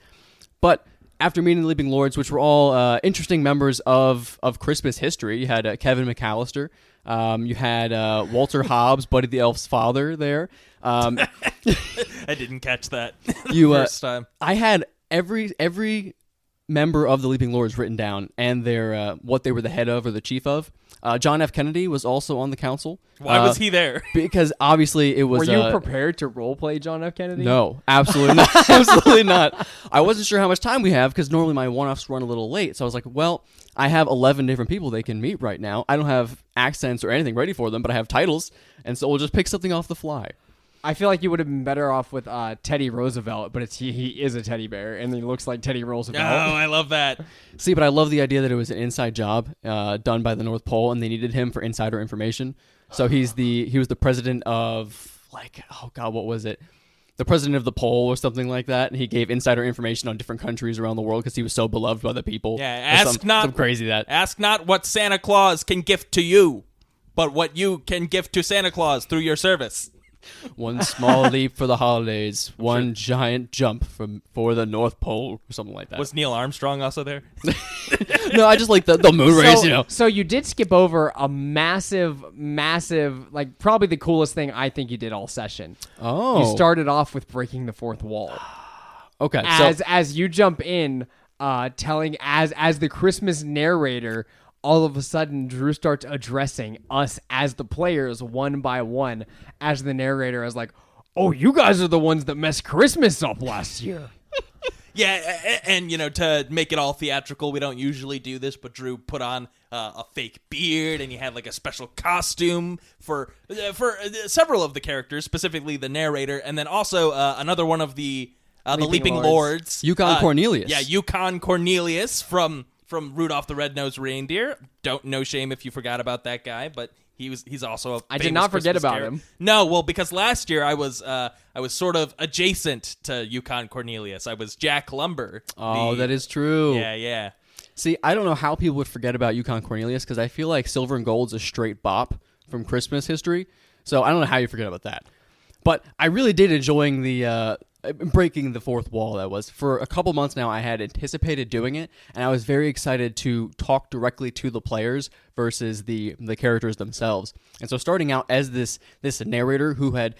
But after meeting the Leaping Lords, which were all interesting members of Christmas history, you had Kevin McAllister, you had Walter Hobbs, Buddy the Elf's father there. I didn't catch that first time. I had every member of the Leaping Lords written down, and their what they were the head of or the chief of. John F. Kennedy was also on the council. Why was he there? Because obviously it was... Were you prepared to roleplay John F. Kennedy? No, absolutely not. Absolutely not. I wasn't sure how much time we have because normally my one-offs run a little late. So I was like, well, I have 11 different people they can meet right now. I don't have accents or anything ready for them, but I have titles, and so we'll just pick something off the fly. I feel like you would have been better off with Teddy Roosevelt, but he is a teddy bear, and he looks like Teddy Roosevelt. Oh, I love that. See, but I love the idea that it was an inside job done by the North Pole, and they needed him for insider information. So he was the president of, what was it? The president of the Pole or something like that, and he gave insider information on different countries around the world because he was so beloved by the people. Yeah, some crazy that. Ask not what Santa Claus can gift to you, but what you can gift to Santa Claus through your service. One small leap for the holidays, one giant jump for the North Pole, or something like that. Was Neil Armstrong also there? No, I just like the moon race, you know. So you did skip over a massive, like probably the coolest thing I think you did all session. Oh. You started off with breaking the fourth wall. Okay. As you jump in, telling as the Christmas narrator, all of a sudden, Drew starts addressing us as the players one by one as the narrator is like, oh, you guys are the ones that messed Christmas up last year. Yeah, and, to make it all theatrical, we don't usually do this, but Drew put on a fake beard, and he had, a special costume for several of the characters, specifically the narrator, and then also another one of the Leaping Lords. Yukon Cornelius. Yeah, Yukon Cornelius from from Rudolph the Red-Nosed Reindeer. No shame if you forgot about that guy, but he's also a I famous did not forget Christmas about character. him. No, well, because last year I was sort of adjacent to Yukon Cornelius. I was Jack Lumber. That is true. Yeah. See, I don't know how people would forget about Yukon Cornelius because I feel like Silver and Gold's a straight bop from Christmas history. So I don't know how you forget about that. But I really did enjoying the breaking the fourth wall. That was for a couple months now. I had anticipated doing it, and I was very excited to talk directly to the players versus the characters themselves. And so starting out as this narrator who had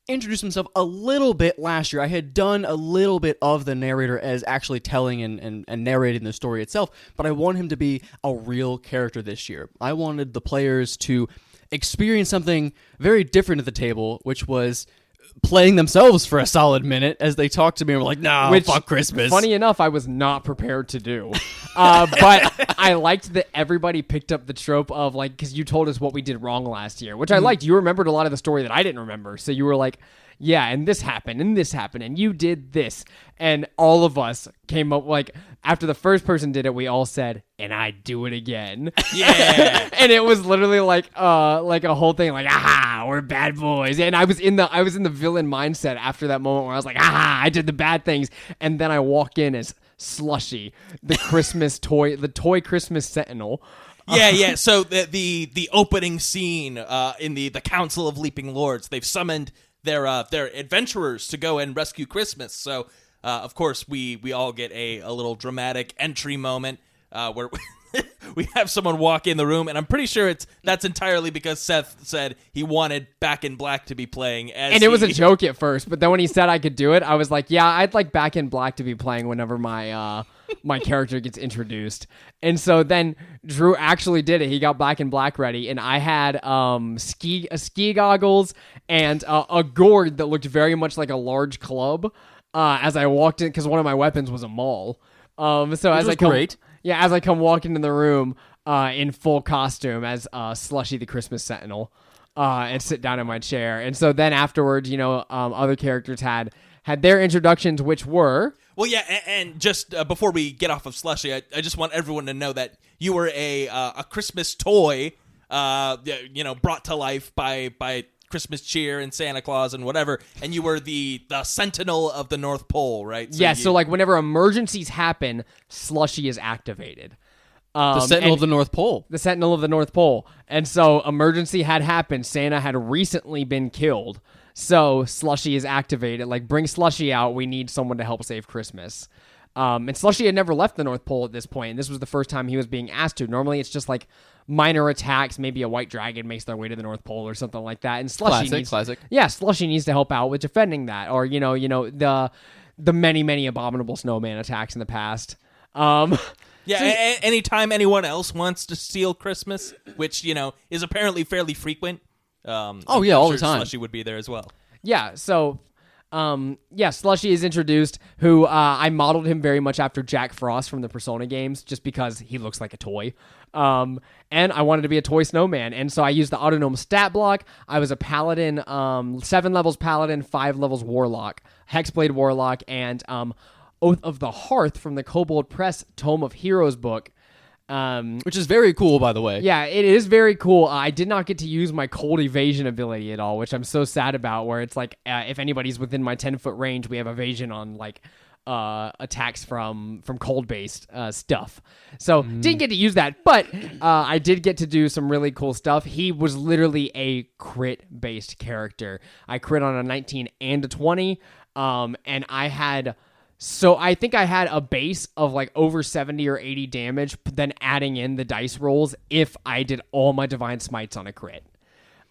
introduced himself a little bit last year. I had done a little bit of the narrator as actually telling and narrating the story itself, but I want him to be a real character this year. I wanted the players to experience something very different at the table, which was playing themselves for a solid minute as they talked to me and were like, no, fuck Christmas. Funny enough, I was not prepared to do. But I liked that everybody picked up the trope of, like, because you told us what we did wrong last year, which I liked. You remembered a lot of the story that I didn't remember. So you were like, yeah, and this happened, and you did this. And all of us came up, like, after the first person did it, we all said, and I'd do it again. Yeah. And it was literally like a whole thing, like, aha, we're bad boys. And I was in the villain mindset after that moment where I was like, aha, I did the bad things. And then I walk in as Slushy, the Christmas toy, the toy Christmas Sentinel. Yeah. So the opening scene in the Council of Leaping Lords, they've summoned their adventurers to go and rescue Christmas. So of course we all get a little dramatic entry moment where we have someone walk in the room, and I'm pretty sure that's entirely because Seth said he wanted Back in Black to be playing. And it was a joke at first, but then when he said I could do it, I was like, yeah, I'd like Back in Black to be playing whenever my my character gets introduced. And so then Drew actually did it. He got Back in Black ready, and I had ski goggles and a gourd that looked very much like a large club as I walked in, because one of my weapons was a maul. So as I come walking into the room in full costume as Slushy the Christmas Sentinel, and sit down in my chair. And so then afterwards, other characters had their introductions, which were... Well, yeah, and just before we get off of Slushy, I just want everyone to know that you were a Christmas toy, brought to life by Christmas cheer and Santa Claus and whatever, and you were the Sentinel of the North Pole, right? So like whenever emergencies happen, Slushy is activated. The Sentinel of the North Pole. The Sentinel of the North Pole. And so emergency had happened. Santa had recently been killed. So Slushy is activated. Like, bring Slushy out. We need someone to help save Christmas. And Slushy had never left the North Pole at this point, and this was the first time he was being asked to. Normally it's just like minor attacks, maybe a white dragon makes their way to the North Pole or something like that. And Slushy classic. Yeah, Slushy needs to help out with defending that, or the many abominable snowman attacks in the past. Anytime anyone else wants to steal Christmas, which is apparently fairly frequent. All the time. Slushy would be there as well. Yeah, so Slushy is introduced, who I modeled him very much after Jack Frost from the Persona games, just because he looks like a toy. And I wanted to be a toy snowman, and so I used the autonomous stat block. I was a paladin, 7 levels paladin, 5 levels warlock, hexblade warlock, and Oath of the Hearth from the Kobold Press Tome of Heroes book. Which is very cool, by the way. Yeah, it is very cool. I did not get to use my cold evasion ability at all, which I'm so sad about, where it's like, if anybody's within my 10-foot range, we have evasion on, like, attacks from cold-based stuff. So, didn't get to use that, but I did get to do some really cool stuff. He was literally a crit-based character. I crit on a 19 and a 20, and I think I had a base of like over 70 or 80 damage, then adding in the dice rolls if I did all my Divine Smites on a crit.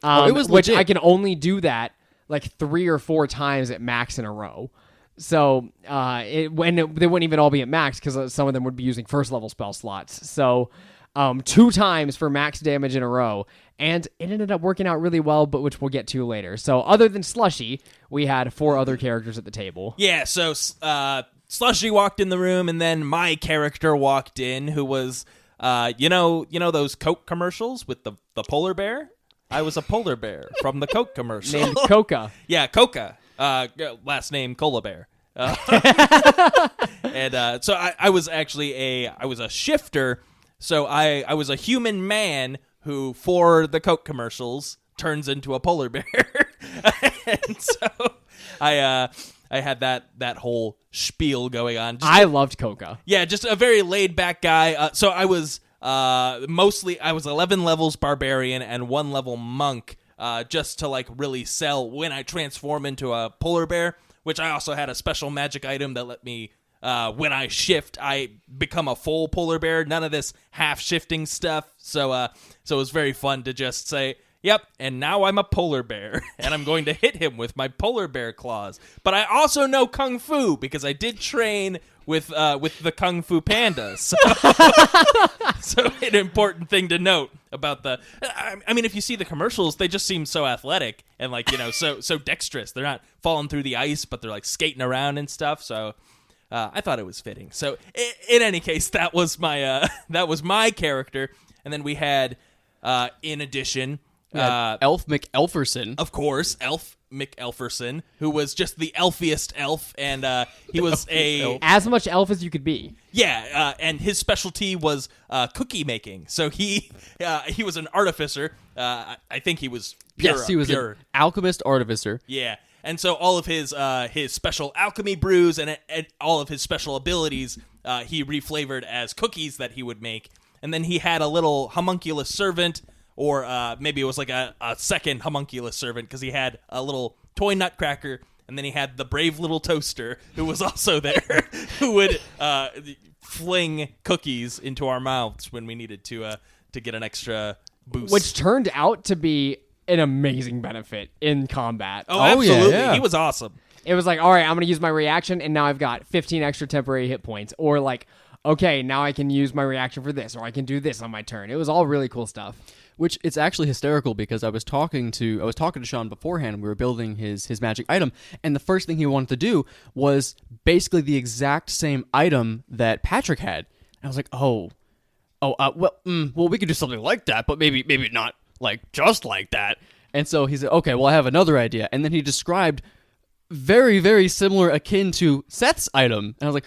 It was which legit. I can only do that like 3 or 4 times at max in a row. So they wouldn't even all be at max because some of them would be using first level spell slots. So 2 times for max damage in a row. And it ended up working out really well, but which we'll get to later. So other than Slushy, we had 4 other characters at the table. Yeah, so Slushy walked in the room, and then my character walked in, who was, those Coke commercials with the polar bear? I was a polar bear from the Coke commercial. Named Coca. Yeah, Coca. Last name Cola Bear. And so I was actually I was a shifter. So I was a human man who, for the Coke commercials, turns into a polar bear. And so I had that whole spiel going on. I loved Coca. Yeah, just a very laid back guy. So I was mostly 11 levels barbarian and 1 level monk, just to like really sell when I transform into a polar bear. Which I also had a special magic item that let me, when I shift, I become a full polar bear. None of this half shifting stuff. So it was very fun to just say, yep, and now I'm a polar bear, and I'm going to hit him with my polar bear claws. But I also know Kung Fu, because I did train with the Kung Fu Panda. So, so an important thing to note about I mean, if you see the commercials, they just seem so athletic and like, so dexterous. They're not falling through the ice, but they're like skating around and stuff. So I thought it was fitting. So in any case, that was my character. And then we had, in addition, Elf McElferson. of course, Elf McElferson, who was just the elfiest elf, and he was As much elf as you could be. and his specialty was cookie making. So he was an artificer. I think he was pure. Yes, he was pure. an alchemist artificer. Yeah, and so all of his special alchemy brews and all of his special abilities, he reflavored as cookies that he would make, and then he had a little homunculus servant. Or maybe it was like a second homunculus servant, because he had a little toy nutcracker, and then he had the brave little toaster, who was also there, who would fling cookies into our mouths when we needed to get an extra boost. Which turned out to be an amazing benefit in combat. Oh, absolutely. yeah. He was awesome. It was like, all right, I'm going to use my reaction, and now I've got 15 extra temporary hit points. Or like, okay, now I can use my reaction for this, or I can do this on my turn. It was all really cool stuff. Which it's actually hysterical, because I was talking to Sean beforehand, and we were building his magic item, and the first thing he wanted to do was basically the exact same item that Patrick had. And I was like, well, we could do something like that, but maybe not like just like that. And so he said, okay, well, I have another idea. And then he described very, very similar, akin to Seth's item, and I was like,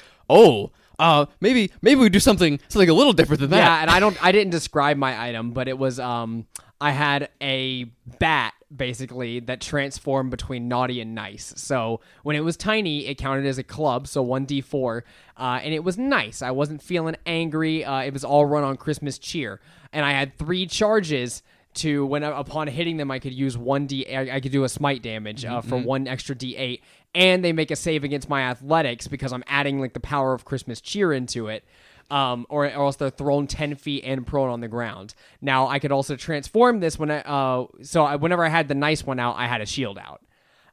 maybe we do something a little different than that. Yeah, and I didn't describe my item, but it was I had a bat basically that transformed between naughty and nice. So when it was tiny, it counted as a club, so 1d4, and it was nice. I wasn't feeling angry. It was all run on Christmas cheer, and I had 3 charges. Upon hitting them, I could use I could do a smite damage for 1 extra d8, and they make a save against my athletics because I'm adding like the power of Christmas cheer into it, or else they're thrown 10 feet and prone on the ground. Now I could also transform this whenever I had the nice one out, I had a shield out.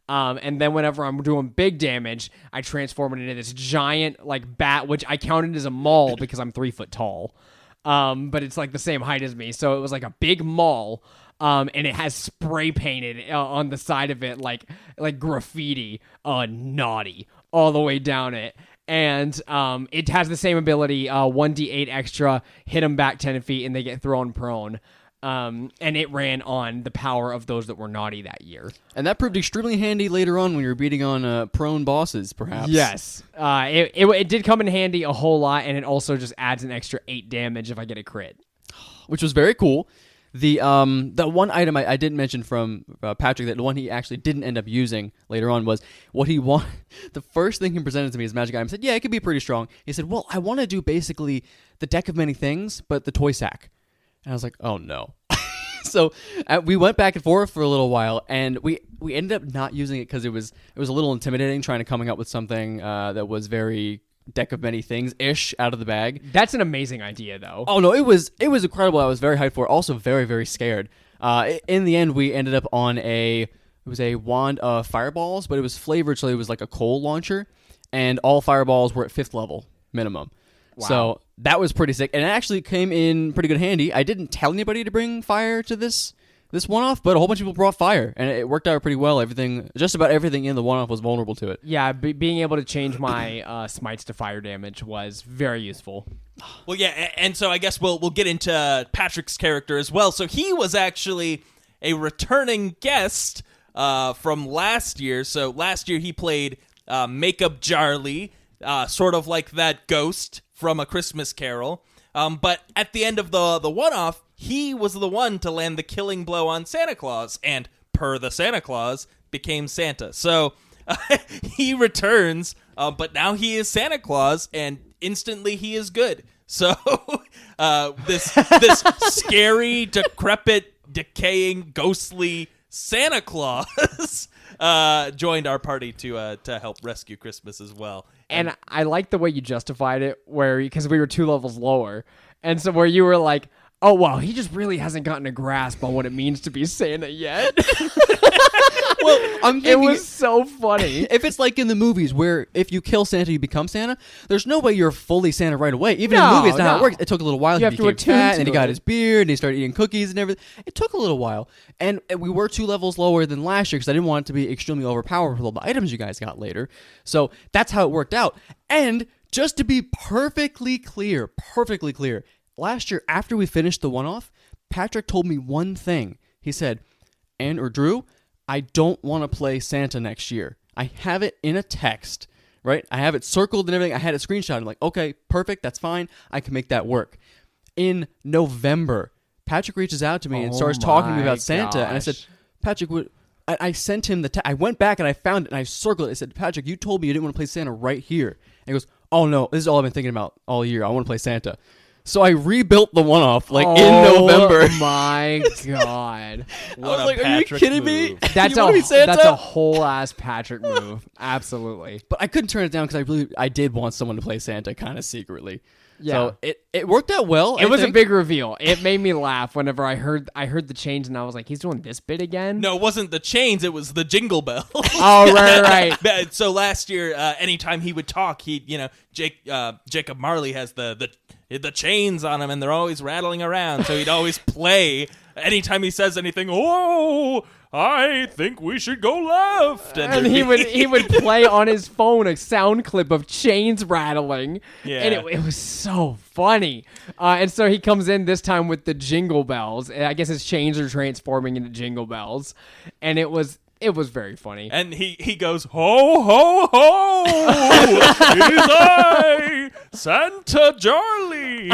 And then whenever I'm doing big damage, I transform it into this giant like bat, which I counted as a maul because I'm 3 foot tall. But it's like the same height as me, so it was like a big maul, and it has spray painted on the side of it like graffiti, naughty all the way down it, and it has the same ability, 1d8 extra, hit them back 10 feet, and they get thrown prone. And it ran on the power of those that were naughty that year. And that proved extremely handy later on when you were beating on prone bosses, perhaps. Yes. It did come in handy a whole lot, and it also just adds an extra 8 damage if I get a crit. Which was very cool. The one item I didn't mention from Patrick, that the one he actually didn't end up using later on, was what he wanted. The first thing he presented to me as magic item, said, yeah, it could be pretty strong. He said, well, I want to do basically the deck of many things, but the toy sack. And I was like, oh no. So we went back and forth for a little while, and we ended up not using it because it was a little intimidating trying to coming up with something that was very deck of many things-ish out of the bag. That's an amazing idea, though. Oh no, it was incredible. I was very hyped for it. Also very, very scared. In the end, we ended up on it was a wand of fireballs, but it was flavored, so it was like a coal launcher, and all fireballs were at 5th level minimum. Wow. So that was pretty sick, and it actually came in pretty good handy. I didn't tell anybody to bring fire to this one-off, but a whole bunch of people brought fire, and it worked out pretty well. Just about everything in the one-off was vulnerable to it. Yeah, being able to change my smites to fire damage was very useful. Well, yeah, and so I guess we'll get into Patrick's character as well. So he was actually a returning guest from last year. So last year he played Makeup Charlie, sort of like that ghost from A Christmas Carol. But at the end of the one-off, he was the one to land the killing blow on Santa Claus, and per the Santa Claus, became Santa. So he returns, but now he is Santa Claus, and instantly he is good. So this scary, decrepit, decaying, ghostly Santa Claus joined our party to help rescue Christmas as well. And I like the way you justified it, where because we were 2 levels lower, and so where you were like, "Oh wow, he just really hasn't gotten a grasp on what it means to be Santa yet." Well, I'm It thinking was so funny. if it's like in the movies where if you kill Santa, you become Santa, there's no way you're fully Santa right away. Even in the No, movie, it's not how it no. works. It took a little while. You He have to became attune fat, to and he got it. his beard, and he started eating cookies and everything. It took a little while. And we were 2 levels lower than last year because I didn't want it to be extremely overpowered with all the items you guys got later. So that's how it worked out. And just to be perfectly clear, last year after we finished the one-off, Patrick told me one thing. He said, Drew, I don't want to play Santa next year. I have it in a text, right? I have it circled and everything. I had it screenshot. I'm like, okay, perfect. That's fine. I can make that work. In November, Patrick reaches out to me and starts talking to me about Santa. And I said, Patrick, I sent him the text. I went back and I found it and I circled it. I said, Patrick, you told me you didn't want to play Santa right here. And he goes, oh no, this is all I've been thinking about all year. I want to play Santa. So I rebuilt the one-off in November. Oh my god. I was like, are you kidding me? That's You wanna be Santa? that's a whole ass Patrick move. Absolutely. But I couldn't turn it down because I did want someone to play Santa kind of secretly. Yeah. So it worked out well. It was a big reveal. It made me laugh whenever I heard the change, and I was like, he's doing this bit again? No, it wasn't the chains, it was the jingle bells. Oh, right. So last year, anytime he would talk, Jacob Marley has the chains on him, and they're always rattling around. So he'd always play anytime he says anything. Oh, I think we should go left. And he would play on his phone a sound clip of chains rattling. Yeah. And it was so funny. And so he comes in this time with the jingle bells. And I guess his chains are transforming into jingle bells. And it was very funny. And he goes, ho, ho, ho, it is I, Santa Charlie.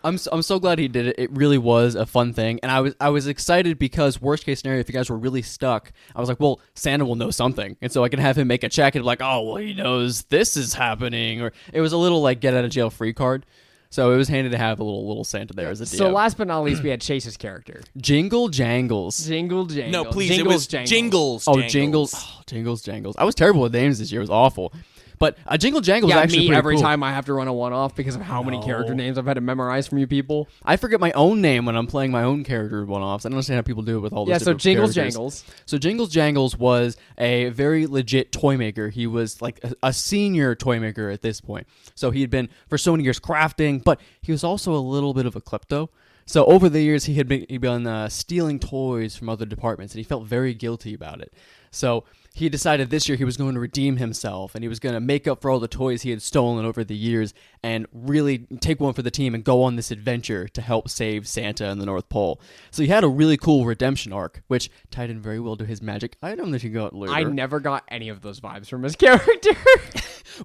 I'm so glad he did it. It really was a fun thing, and I was excited because worst case scenario, if you guys were really stuck, I was like, well, Santa will know something, and so I can have him make a check and be like, oh, well, he knows this is happening, or it was a little like get out of jail free card. So it was handy to have a little Santa there as a DM. So last but not least, we had Chase's character. Jingle Jangles. Jingle Jangles. No, please, Jingles, it was Jangles. Jingles. Jingles Jangles. I was terrible with names this year. It was awful. But Jingle Jangles was Yeah, actually me pretty every cool. time I have to run a one-off because of how many character names I've had to memorize from you people. I forget my own name when I'm playing my own character one-offs. I don't understand how people do it with all those Yeah, so different Jingles characters. Jangles. So Jingles Jangles was a very legit toy maker. He was like a senior toy maker at this point. So he had been for so many years crafting, but he was also a little bit of a klepto. So over the years, he'd been stealing toys from other departments, and he felt very guilty about it. So he decided this year he was going to redeem himself, and he was going to make up for all the toys he had stolen over the years and really take one for the team and go on this adventure to help save Santa and the North Pole. So he had a really cool redemption arc, which tied in very well to his magic item that he got later. I never got any of those vibes from his character.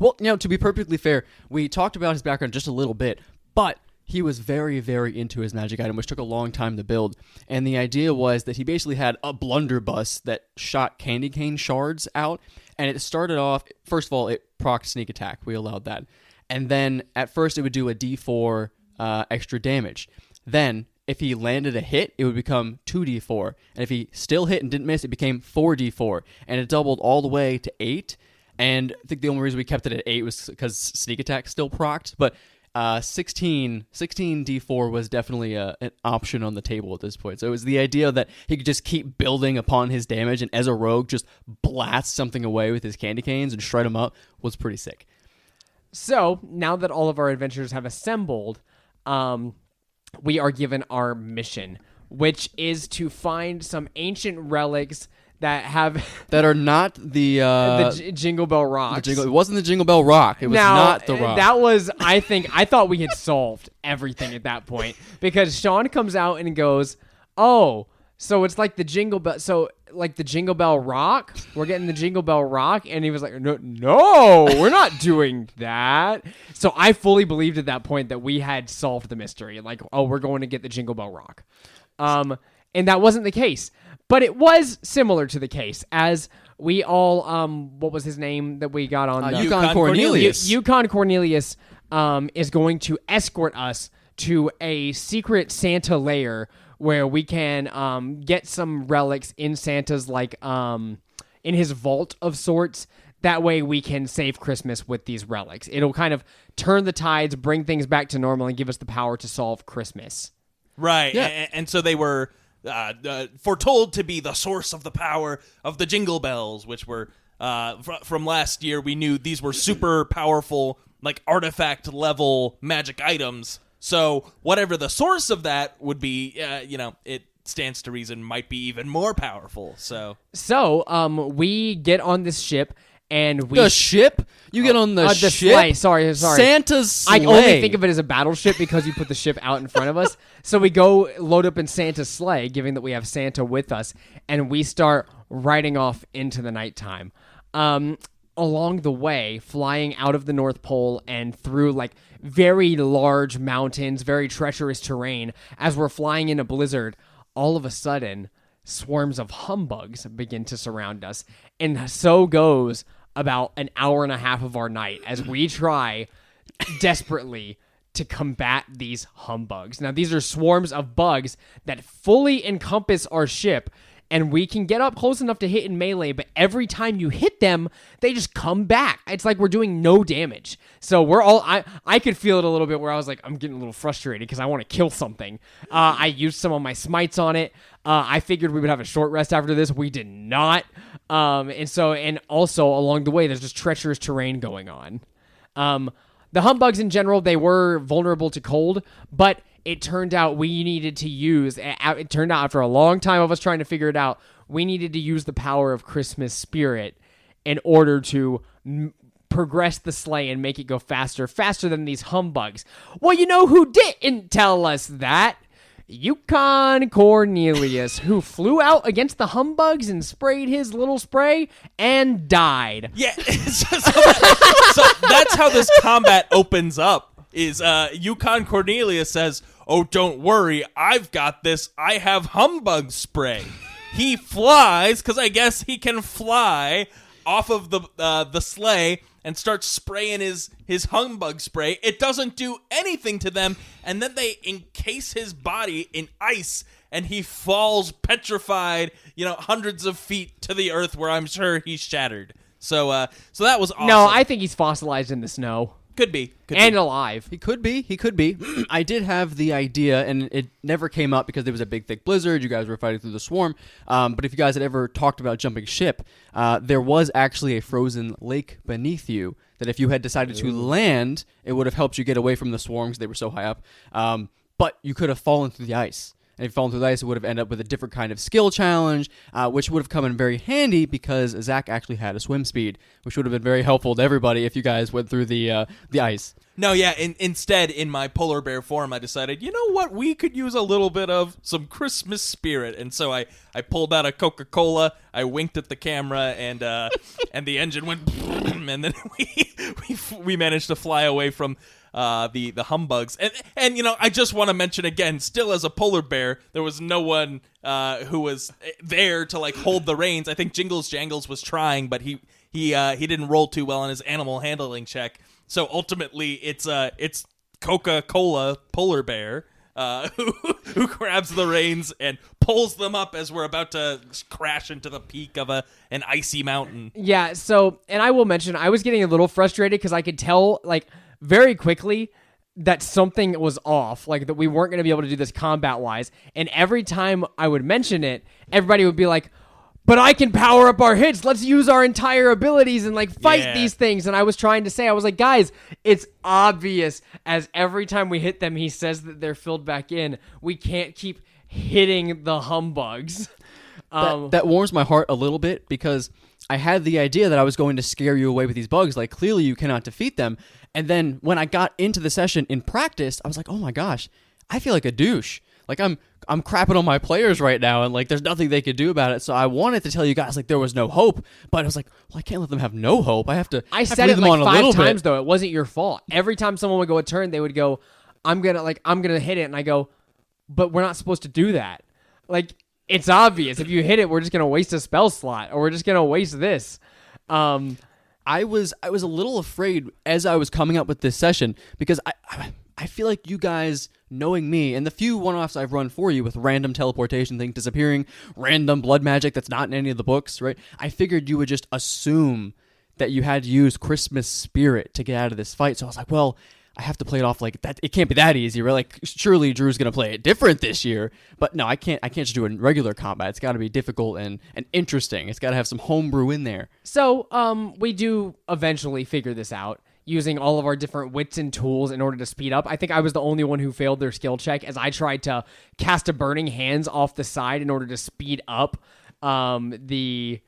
Well, to be perfectly fair, we talked about his background just a little bit, but he was very, very into his magic item, which took a long time to build. And the idea was that he basically had a blunderbuss that shot candy cane shards out. And it started off, first of all, it procced sneak attack. We allowed that. And then at first it would do a D4 extra damage. Then if he landed a hit, it would become 2d4. And if he still hit and didn't miss, it became 4d4. And it doubled all the way to 8. And I think the only reason we kept it at 8 was because sneak attack still procced. But 16 D4 was definitely an option on the table at this point. So it was the idea that he could just keep building upon his damage, and as a rogue, just blast something away with his candy canes and shred them up was pretty sick. So now that all of our adventurers have assembled, we are given our mission, which is to find some ancient relics that are not the Jingle Bell Rocks. It wasn't the Jingle Bell Rock. It was not the rock. That was, I thought we had solved everything at that point because Sean comes out and goes, "Oh, so it's like the Jingle Bell." So like the Jingle Bell Rock. We're getting the Jingle Bell Rock. And he was like, no, we're not doing that. So I fully believed at that point that we had solved the mystery. Like, oh, we're going to get the Jingle Bell Rock. And that wasn't the case. But it was similar to the case as we all, what was his name that we got on? Yukon Cornelius. Yukon Cornelius is going to escort us to a secret Santa lair where we can get some relics in Santa's, like, in his vault of sorts. That way we can save Christmas with these relics. It'll kind of turn the tides, bring things back to normal, and give us the power to solve Christmas. Right. Yeah. And so they were foretold to be the source of the power of the Jingle Bells, which were, from last year, we knew these were super powerful, like, artifact-level magic items. So whatever the source of that would be, it stands to reason might be even more powerful. So we get on this ship, and we... The ship? You get on the ship? Sleigh. Sorry. Santa's sleigh. I only think of it as a battleship because you put the ship out in front of us. So we go load up in Santa's sleigh, given that we have Santa with us, and we start riding off into the nighttime. Along the way, flying out of the North Pole and through, like, very large mountains, very treacherous terrain, as we're flying in a blizzard, all of a sudden, swarms of humbugs begin to surround us. And so goes about an hour and a half of our night as we try desperately to combat these humbugs. Now, these are swarms of bugs that fully encompass our ship, and we can get up close enough to hit in melee, but every time you hit them, they just come back. It's like we're doing no damage. So we're all... I could feel it a little bit where I was like, I'm getting a little frustrated because I want to kill something. I used some of my smites on it. I figured we would have a short rest after this. We did not. And also along the way, there's just treacherous terrain going on. The humbugs in general, they were vulnerable to cold, but it turned out we needed to use... It turned out after a long time of us trying to figure it out, we needed to use the power of Christmas spirit in order to progress the sleigh and make it go faster than these humbugs. Well, you know who didn't tell us that? Yukon Cornelius, who flew out against the humbugs and sprayed his little spray and died. Yeah, so that's how this combat opens up, is Yukon Cornelius says, oh, don't worry, I've got this, I have humbug spray. He flies, because I guess he can fly off of the sleigh and starts spraying his humbug spray. It doesn't do anything to them, and then they encase his body in ice, and he falls petrified, hundreds of feet to the earth, where I'm sure he's shattered. So that was awesome. No, I think he's fossilized in the snow. Could be. Alive. He could be. I did have the idea, and it never came up because there was a big, thick blizzard. You guys were fighting through the swarm. But if you guys had ever talked about jumping ship, there was actually a frozen lake beneath you that if you had decided to land, it would have helped you get away from the swarms. They were so high up. But you could have fallen through the ice. And if you fallen through the ice, it would have ended up with a different kind of skill challenge, which would have come in very handy because Zach actually had a swim speed, which would have been very helpful to everybody if you guys went through the ice. No, yeah. Instead, in my polar bear form, I decided, you know what? We could use a little bit of some Christmas spirit, and so I pulled out a Coca-Cola. I winked at the camera, and the engine went, and then we managed to fly away from the humbugs. And I just want to mention again, still as a polar bear, there was no one who was there to like hold the reins. I think Jingles Jangles was trying, but he didn't roll too well on his animal handling check. So ultimately, it's Coca-Cola polar bear who grabs the reins and pulls them up as we're about to crash into the peak of an icy mountain. Yeah. So, and I will mention, I was getting a little frustrated because I could tell like very quickly that something was off, like that we weren't going to be able to do this combat-wise. And every time I would mention it, everybody would be like, but I can power up our hits. Let's use our entire abilities and like fight these things. And I was trying to say, I was like, guys, it's obvious as every time we hit them, he says that they're filled back in. We can't keep hitting the humbugs. That warms my heart a little bit because I had the idea that I was going to scare you away with these bugs. Like, clearly you cannot defeat them. And then when I got into the session in practice, I was like, oh my gosh, I feel like a douche. Like, I'm I'm crapping on my players right now, and like there's nothing they could do about it. So I wanted to tell you guys like there was no hope, but I was like, well, I can't let them have no hope. I have to. I have to said lead it them on like a 5 little times bit. though. It wasn't your fault. Every time someone would go a turn, they would go, I'm gonna hit it, and I go, but we're not supposed to do that. Like, it's obvious. If you hit it, we're just gonna waste a spell slot, or we're just gonna waste this. I was a little afraid as I was coming up with this session because I feel like you guys, knowing me, and the few one-offs I've run for you with random teleportation things disappearing, random blood magic that's not in any of the books, right? I figured you would just assume that you had to use Christmas spirit to get out of this fight. So I was like, well, I have to play it off like that. It can't be that easy, right? Like, surely Drew's going to play it different this year. But no, I can't just do it in regular combat. It's got to be difficult and interesting. It's got to have some homebrew in there. So, we do eventually figure this out using all of our different wits and tools in order to speed up. I think I was the only one who failed their skill check as I tried to cast a Burning Hands off the side in order to speed up the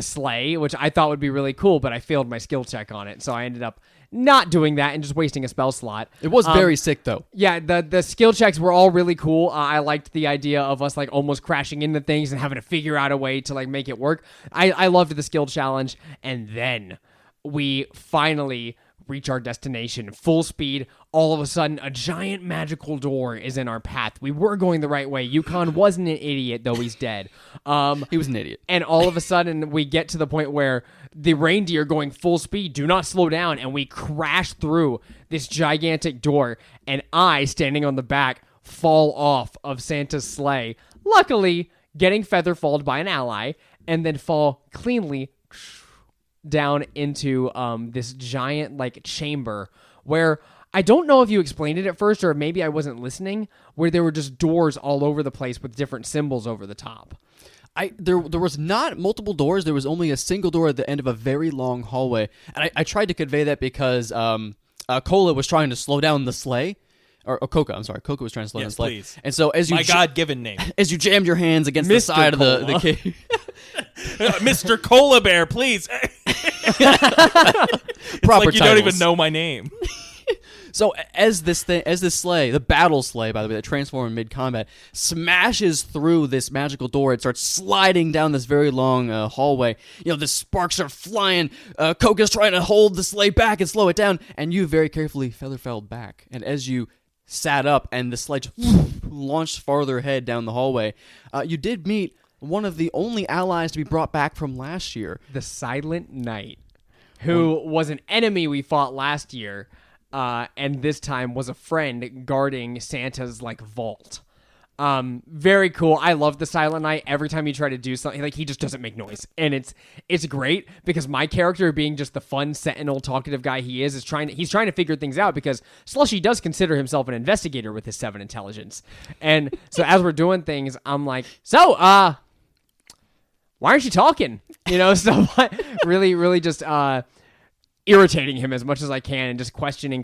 sleigh, which I thought would be really cool, but I failed my skill check on it. So I ended up not doing that and just wasting a spell slot. It was very sick, though. Yeah, the skill checks were all really cool. I liked the idea of us like almost crashing into things and having to figure out a way to like make it work. I loved the skill challenge, and then we finally reach our destination full speed. All of a sudden, a giant magical door is in our path. We were going the right way. Yukon wasn't an idiot, though he's dead. He was an idiot. And all of a sudden, we get to the point where the reindeer going full speed do not slow down, and we crash through this gigantic door, and I, standing on the back, fall off of Santa's sleigh, luckily getting featherfalled by an ally, and then fall cleanly down into this giant like chamber where I don't know if you explained it at first, or maybe I wasn't listening, where there were just doors all over the place with different symbols over the top. There was not multiple doors. There was only a single door at the end of a very long hallway. And I tried to convey that because Cola was trying to slow down the sleigh. Or Coca, I'm sorry. Coca was trying to slow down the sleigh. Please. And so as you My God-given name. as you jammed your hands against the Mr. side of the Cola. cave. Mr. Cola Bear, please. Proper like you don't titles. even know my name. So as this sleigh, the battle sleigh, by the way, that transformed in mid-combat, smashes through this magical door, it starts sliding down this very long hallway. You know, the sparks are flying. Coca's trying to hold the sleigh back and slow it down, and you very carefully featherfelled back. And as you sat up and the sleigh launched farther ahead down the hallway, you did meet one of the only allies to be brought back from last year. The Silent Knight, who was an enemy we fought last year, and this time was a friend guarding Santa's like vault. Very cool. I love the Silent Knight. Every time you try to do something, like he just doesn't make noise, and it's great because my character, being just the fun sentinel talkative guy he is trying to figure things out because Slushy does consider himself an investigator with his 7 intelligence, and so as we're doing things, I'm like, so why aren't you talking? You know, so really just irritating him as much as I can and just questioning.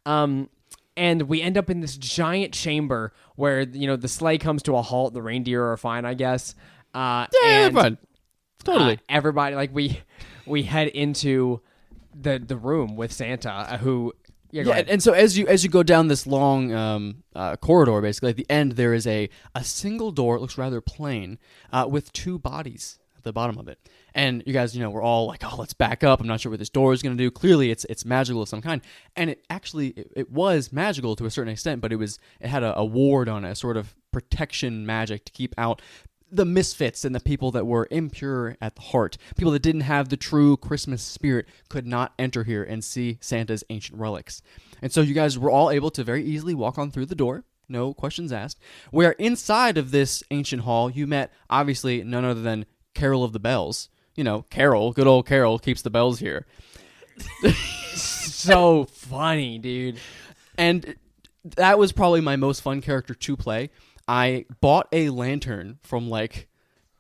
And we end up in this giant chamber where, you know, the sleigh comes to a halt. The reindeer are fine, I guess. And fun. Totally. Everybody, like, we head into the room with Santa, who... Yeah, go ahead. And so as you go down this long corridor, basically at the end there is a single door. It looks rather plain, with 2 bodies at the bottom of it. And you guys, you know, we're all like, oh, let's back up. I'm not sure what this door is going to do. Clearly, it's magical of some kind. And it actually it was magical to a certain extent, but it had a ward on it, a sort of protection magic to keep out the misfits and the people that were impure at the heart. People that didn't have the true Christmas spirit could not enter here and see Santa's ancient relics. And so you guys were all able to very easily walk on through the door, no questions asked, where inside of this ancient hall, you met, obviously, none other than Carol of the Bells. You know, Carol, good old Carol, keeps the bells here. So funny, dude. And that was probably my most fun character to play. I bought a lantern from like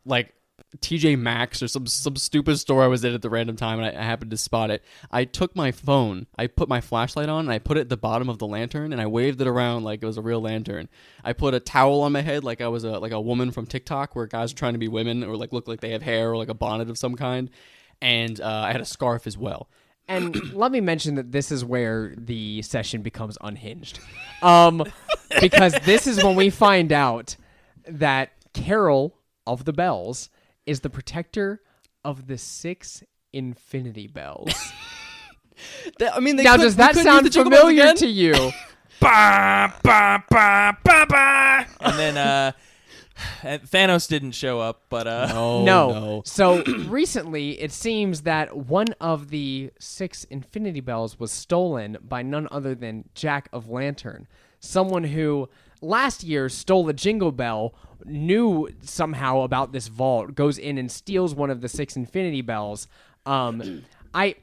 TJ Maxx or some stupid store I was in at the random time, and I happened to spot it. I took my phone, I put my flashlight on, and I put it at the bottom of the lantern, and I waved it around like it was a real lantern. I put a towel on my head like I was a woman from TikTok, where guys are trying to be women or like look like they have hair or like a bonnet of some kind, and I had a scarf as well. And let me mention that this is where the session becomes unhinged. Because this is when we find out that Carol of the Bells is the protector of the 6 Infinity Bells. Does that sound familiar to you? Ba, ba, ba, ba, ba. And then Thanos didn't show up, but No. So recently, it seems that one of the 6 Infinity Bells was stolen by none other than Jack of Lantern, someone who last year stole the Jingle Bell, knew somehow about this vault, goes in and steals one of the 6 Infinity Bells. I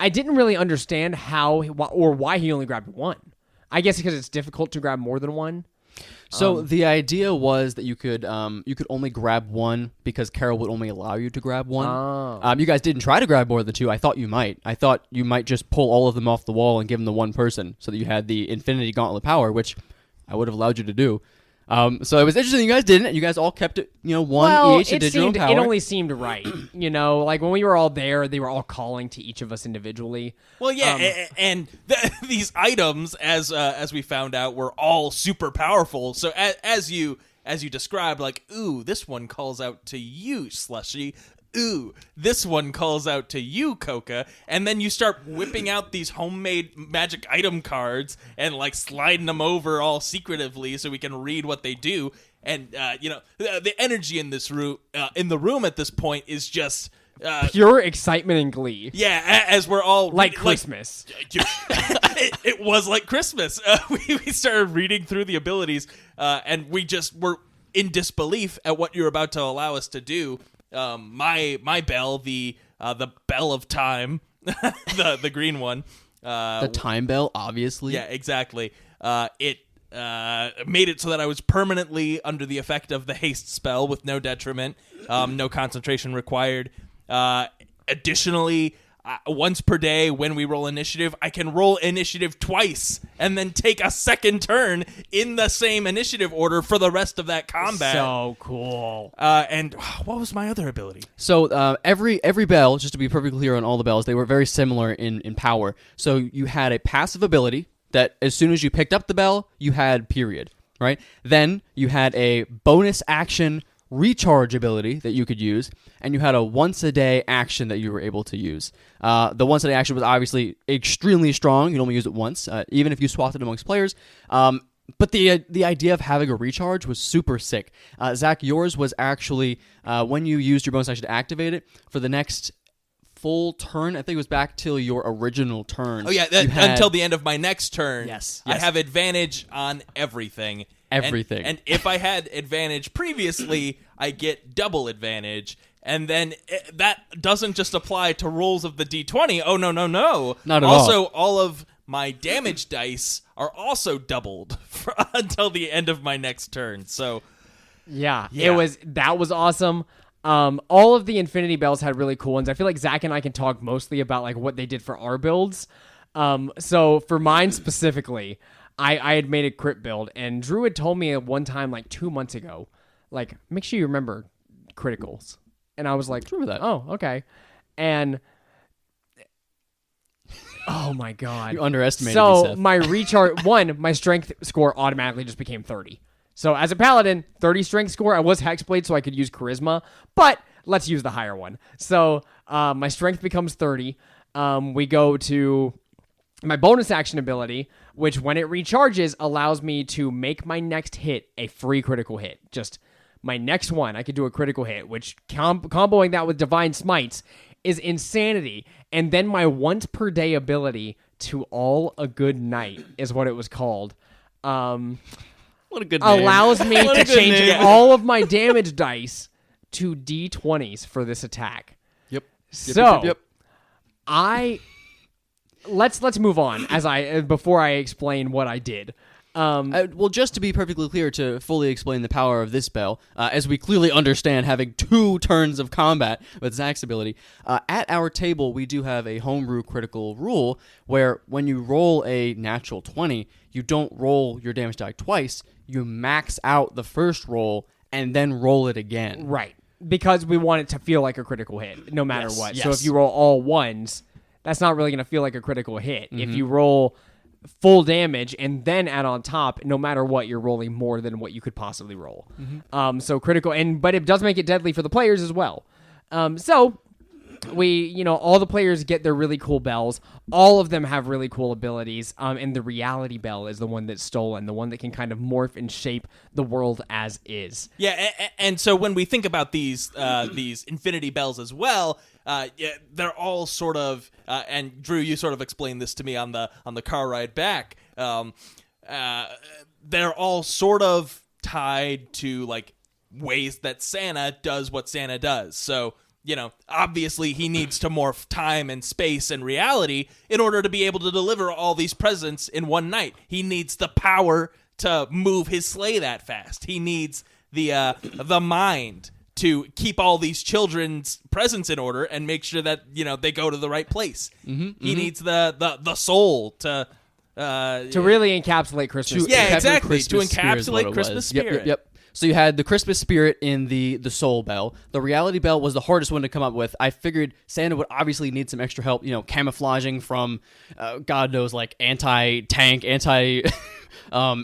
didn't really understand how or why he only grabbed one. I guess because it's difficult to grab more than one. So the idea was that you could only grab one because Carol would only allow you to grab one. You guys didn't try to grab more than 2. I thought you might. I thought you might just pull all of them off the wall and give them to one person so that you had the Infinity Gauntlet power, which I would have allowed you to do. So it was interesting you guys didn't. You guys all kept it, one each and did your own power. It only seemed right. Like when we were all there, they were all calling to each of us individually. Well, yeah, and these items, as we found out, were all super powerful. So as you described, like, ooh, this one calls out to you, Slushy. Ooh, this one calls out to you, Coca. And then you start whipping out these homemade magic item cards and like sliding them over all secretively so we can read what they do. And the energy in this room, in the room at this point, is just pure excitement and glee. Yeah, as we're all like Christmas. It was like Christmas. We started reading through the abilities, and we just were in disbelief at what you're about to allow us to do. My bell, the bell of time, the green one, the time bell, obviously. Yeah, exactly. It made it so that I was permanently under the effect of the haste spell with no detriment, no concentration required. Additionally, once per day when we roll initiative, I can roll initiative twice and then take a second turn in the same initiative order for the rest of that combat. So cool. And what was my other ability? So every bell, just to be perfectly clear on all the bells, they were very similar in power. So you had a passive ability that as soon as you picked up the bell, you had period, right? Then you had a bonus action recharge ability that you could use, and you had a once-a-day action that you were able to use. The once-a-day action was obviously extremely strong. You can only use it once, even if you swapped it amongst players. But the idea of having a recharge was super sick. Zach, yours was actually when you used your bonus action to activate it, for the next full turn, I think it was back till your original turn. Oh, yeah, until the end of my next turn. Yes. I have advantage on everything. Everything. And if I had advantage previously, I get double advantage. And then that doesn't just apply to rolls of the D20. Oh, no. Not at all. Also, all of my damage dice are also doubled until the end of my next turn. So, yeah. That was awesome. All of the Infinity Bells had really cool ones. I feel like Zach and I can talk mostly about like what they did for our builds. So for mine specifically, I had made a crit build, and Drew had told me at one time, like 2 months ago, like, make sure you remember criticals. And I was like, remember that. Oh, okay. And oh my God. You underestimated me, Seth. So my recharge, my strength score automatically just became 30. So as a paladin, 30 strength score. I was Hexblade, so I could use charisma, but let's use the higher one. So my strength becomes 30. We go to my bonus action ability, which when it recharges allows me to make my next hit a free critical hit. Just my next one, I could do a critical hit, which comboing that with Divine Smites is insanity. And then my once per day ability to All a Good Night is what it was called. What a good name. Allows me to change all of my damage dice to D20s for this attack. Yep. So let's move on before I explain what I did. Well, just to be perfectly clear, to fully explain the power of this spell, as we clearly understand having 2 turns of combat with Zach's ability, at our table we do have a homebrew critical rule where when you roll a natural 20, you don't roll your damage die twice, you max out the first roll and then roll it again. Right. Because we want it to feel like a critical hit, no matter what. Yes. So if you roll all ones, that's not really going to feel like a critical hit. If you roll full damage and then add on top, no matter what, you're rolling more than what you could possibly roll. So critical, but it does make it deadly for the players as well. So all the players get their really cool bells. All of them have really cool abilities. And the reality bell is the one that's stolen, the one that can kind of morph and shape the world as is. Yeah, and so when we think about these infinity bells as well, they're all sort of, and Drew, you sort of explained this to me on the car ride back. They're all sort of tied to like ways that Santa does what Santa does. So, obviously he needs to morph time and space and reality in order to be able to deliver all these presents in one night. He needs the power to move his sleigh that fast. He needs the mind to keep all these children's presents in order and make sure that, they go to the right place. He needs the soul to really encapsulate Christmas. Exactly. Christmas To encapsulate Christmas spirit. Yep. So you had the Christmas spirit in the soul bell. The reality bell was the hardest one to come up with. I figured Santa would obviously need some extra help, camouflaging from, God knows, like anti-tank,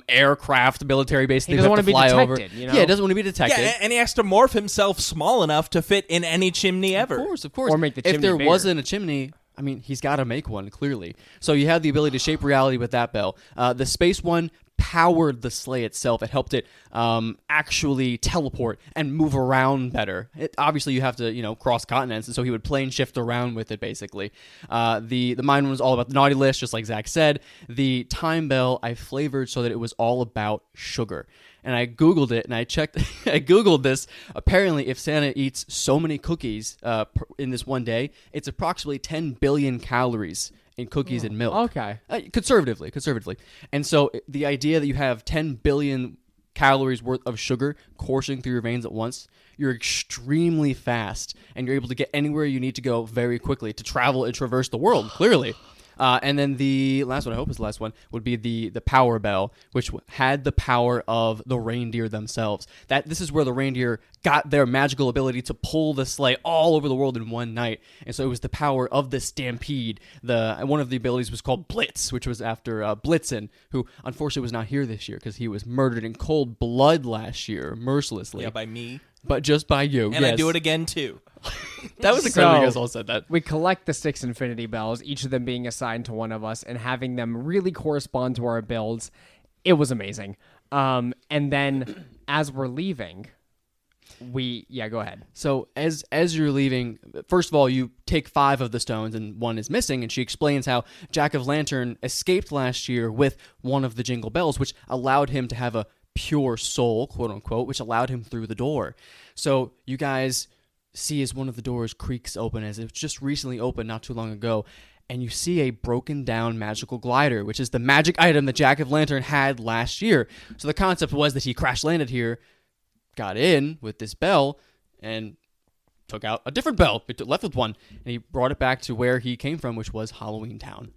aircraft, military base. He doesn't want to be detected, Yeah, he doesn't want to be detected. Yeah, and he has to morph himself small enough to fit in any chimney ever. Of course. Or make the chimney If there bigger. wasn't a chimney, I mean, he's got to make one, clearly. So you have the ability to shape reality with that bell. The space one powered the sleigh itself. It helped it actually teleport and move around better. Obviously, you have to cross continents, and so he would plane shift around with it, basically. The mind one was all about the naughty list, just like Zach said. The time bell I flavored so that it was all about sugar. And I Googled it, and I checked. I Googled this. Apparently, if Santa eats so many cookies in this one day, it's approximately 10 billion calories in cookies and milk. Okay. Conservatively. And so the idea that you have 10 billion calories worth of sugar coursing through your veins at once, you're extremely fast, and you're able to get anywhere you need to go very quickly to travel and traverse the world, clearly. And then the last one, I hope is the last one, would be the power bell, which had the power of the reindeer themselves. This is where the reindeer got their magical ability to pull the sleigh all over the world in one night. And so it was the power of the stampede. One of the abilities was called Blitz, which was after Blitzen, who unfortunately was not here this year because he was murdered in cold blood last year, mercilessly. Yeah, by me. But just by you, And yes. I do it again, too. That was incredible. You guys all said that. We collect the 6 infinity bells, each of them being assigned to one of us, and having them really correspond to our builds. It was amazing. And then as we're leaving, go ahead. So as you're leaving, first of all, you take 5 of the stones and one is missing, and she explains how Jack-o'-lantern escaped last year with one of the jingle bells, which allowed him to have a pure soul, quote unquote, which allowed him through the door. So you guys see as one of the doors creaks open, as it was just recently opened not too long ago, and you see a broken down magical glider, which is the magic item that Jack-o'-lantern had last year. So the concept was that he crash landed here, got in with this bell, and took out a different bell. He left with one, and he brought it back to where he came from, which was Halloween Town.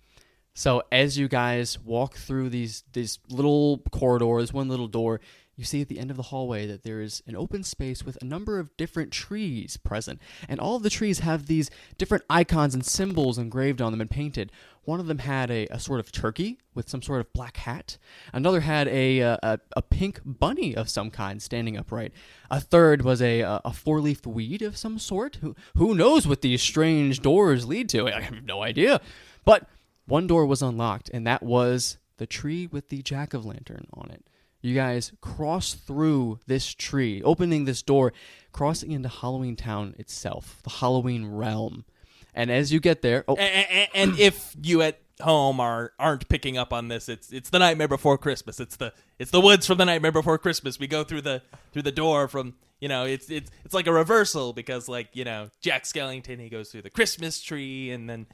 So as you guys walk through these little corridors, one little door, you see at the end of the hallway that there is an open space with a number of different trees present. And all of the trees have these different icons and symbols engraved on them and painted. One of them had a sort of turkey with some sort of black hat. Another had a pink bunny of some kind standing upright. A third was a 4-leaf weed of some sort. Who knows what these strange doors lead to? I have no idea. But one door was unlocked, and that was the tree with the jack-o'-lantern on it. You guys cross through this tree, opening this door, crossing into Halloween Town itself, the Halloween realm. And as you get there... Oh. And if you at home aren't picking up on this, it's the Nightmare Before Christmas. It's the woods from the Nightmare Before Christmas. We go through the door from... it's like a reversal because Jack Skellington, he goes through the Christmas tree and then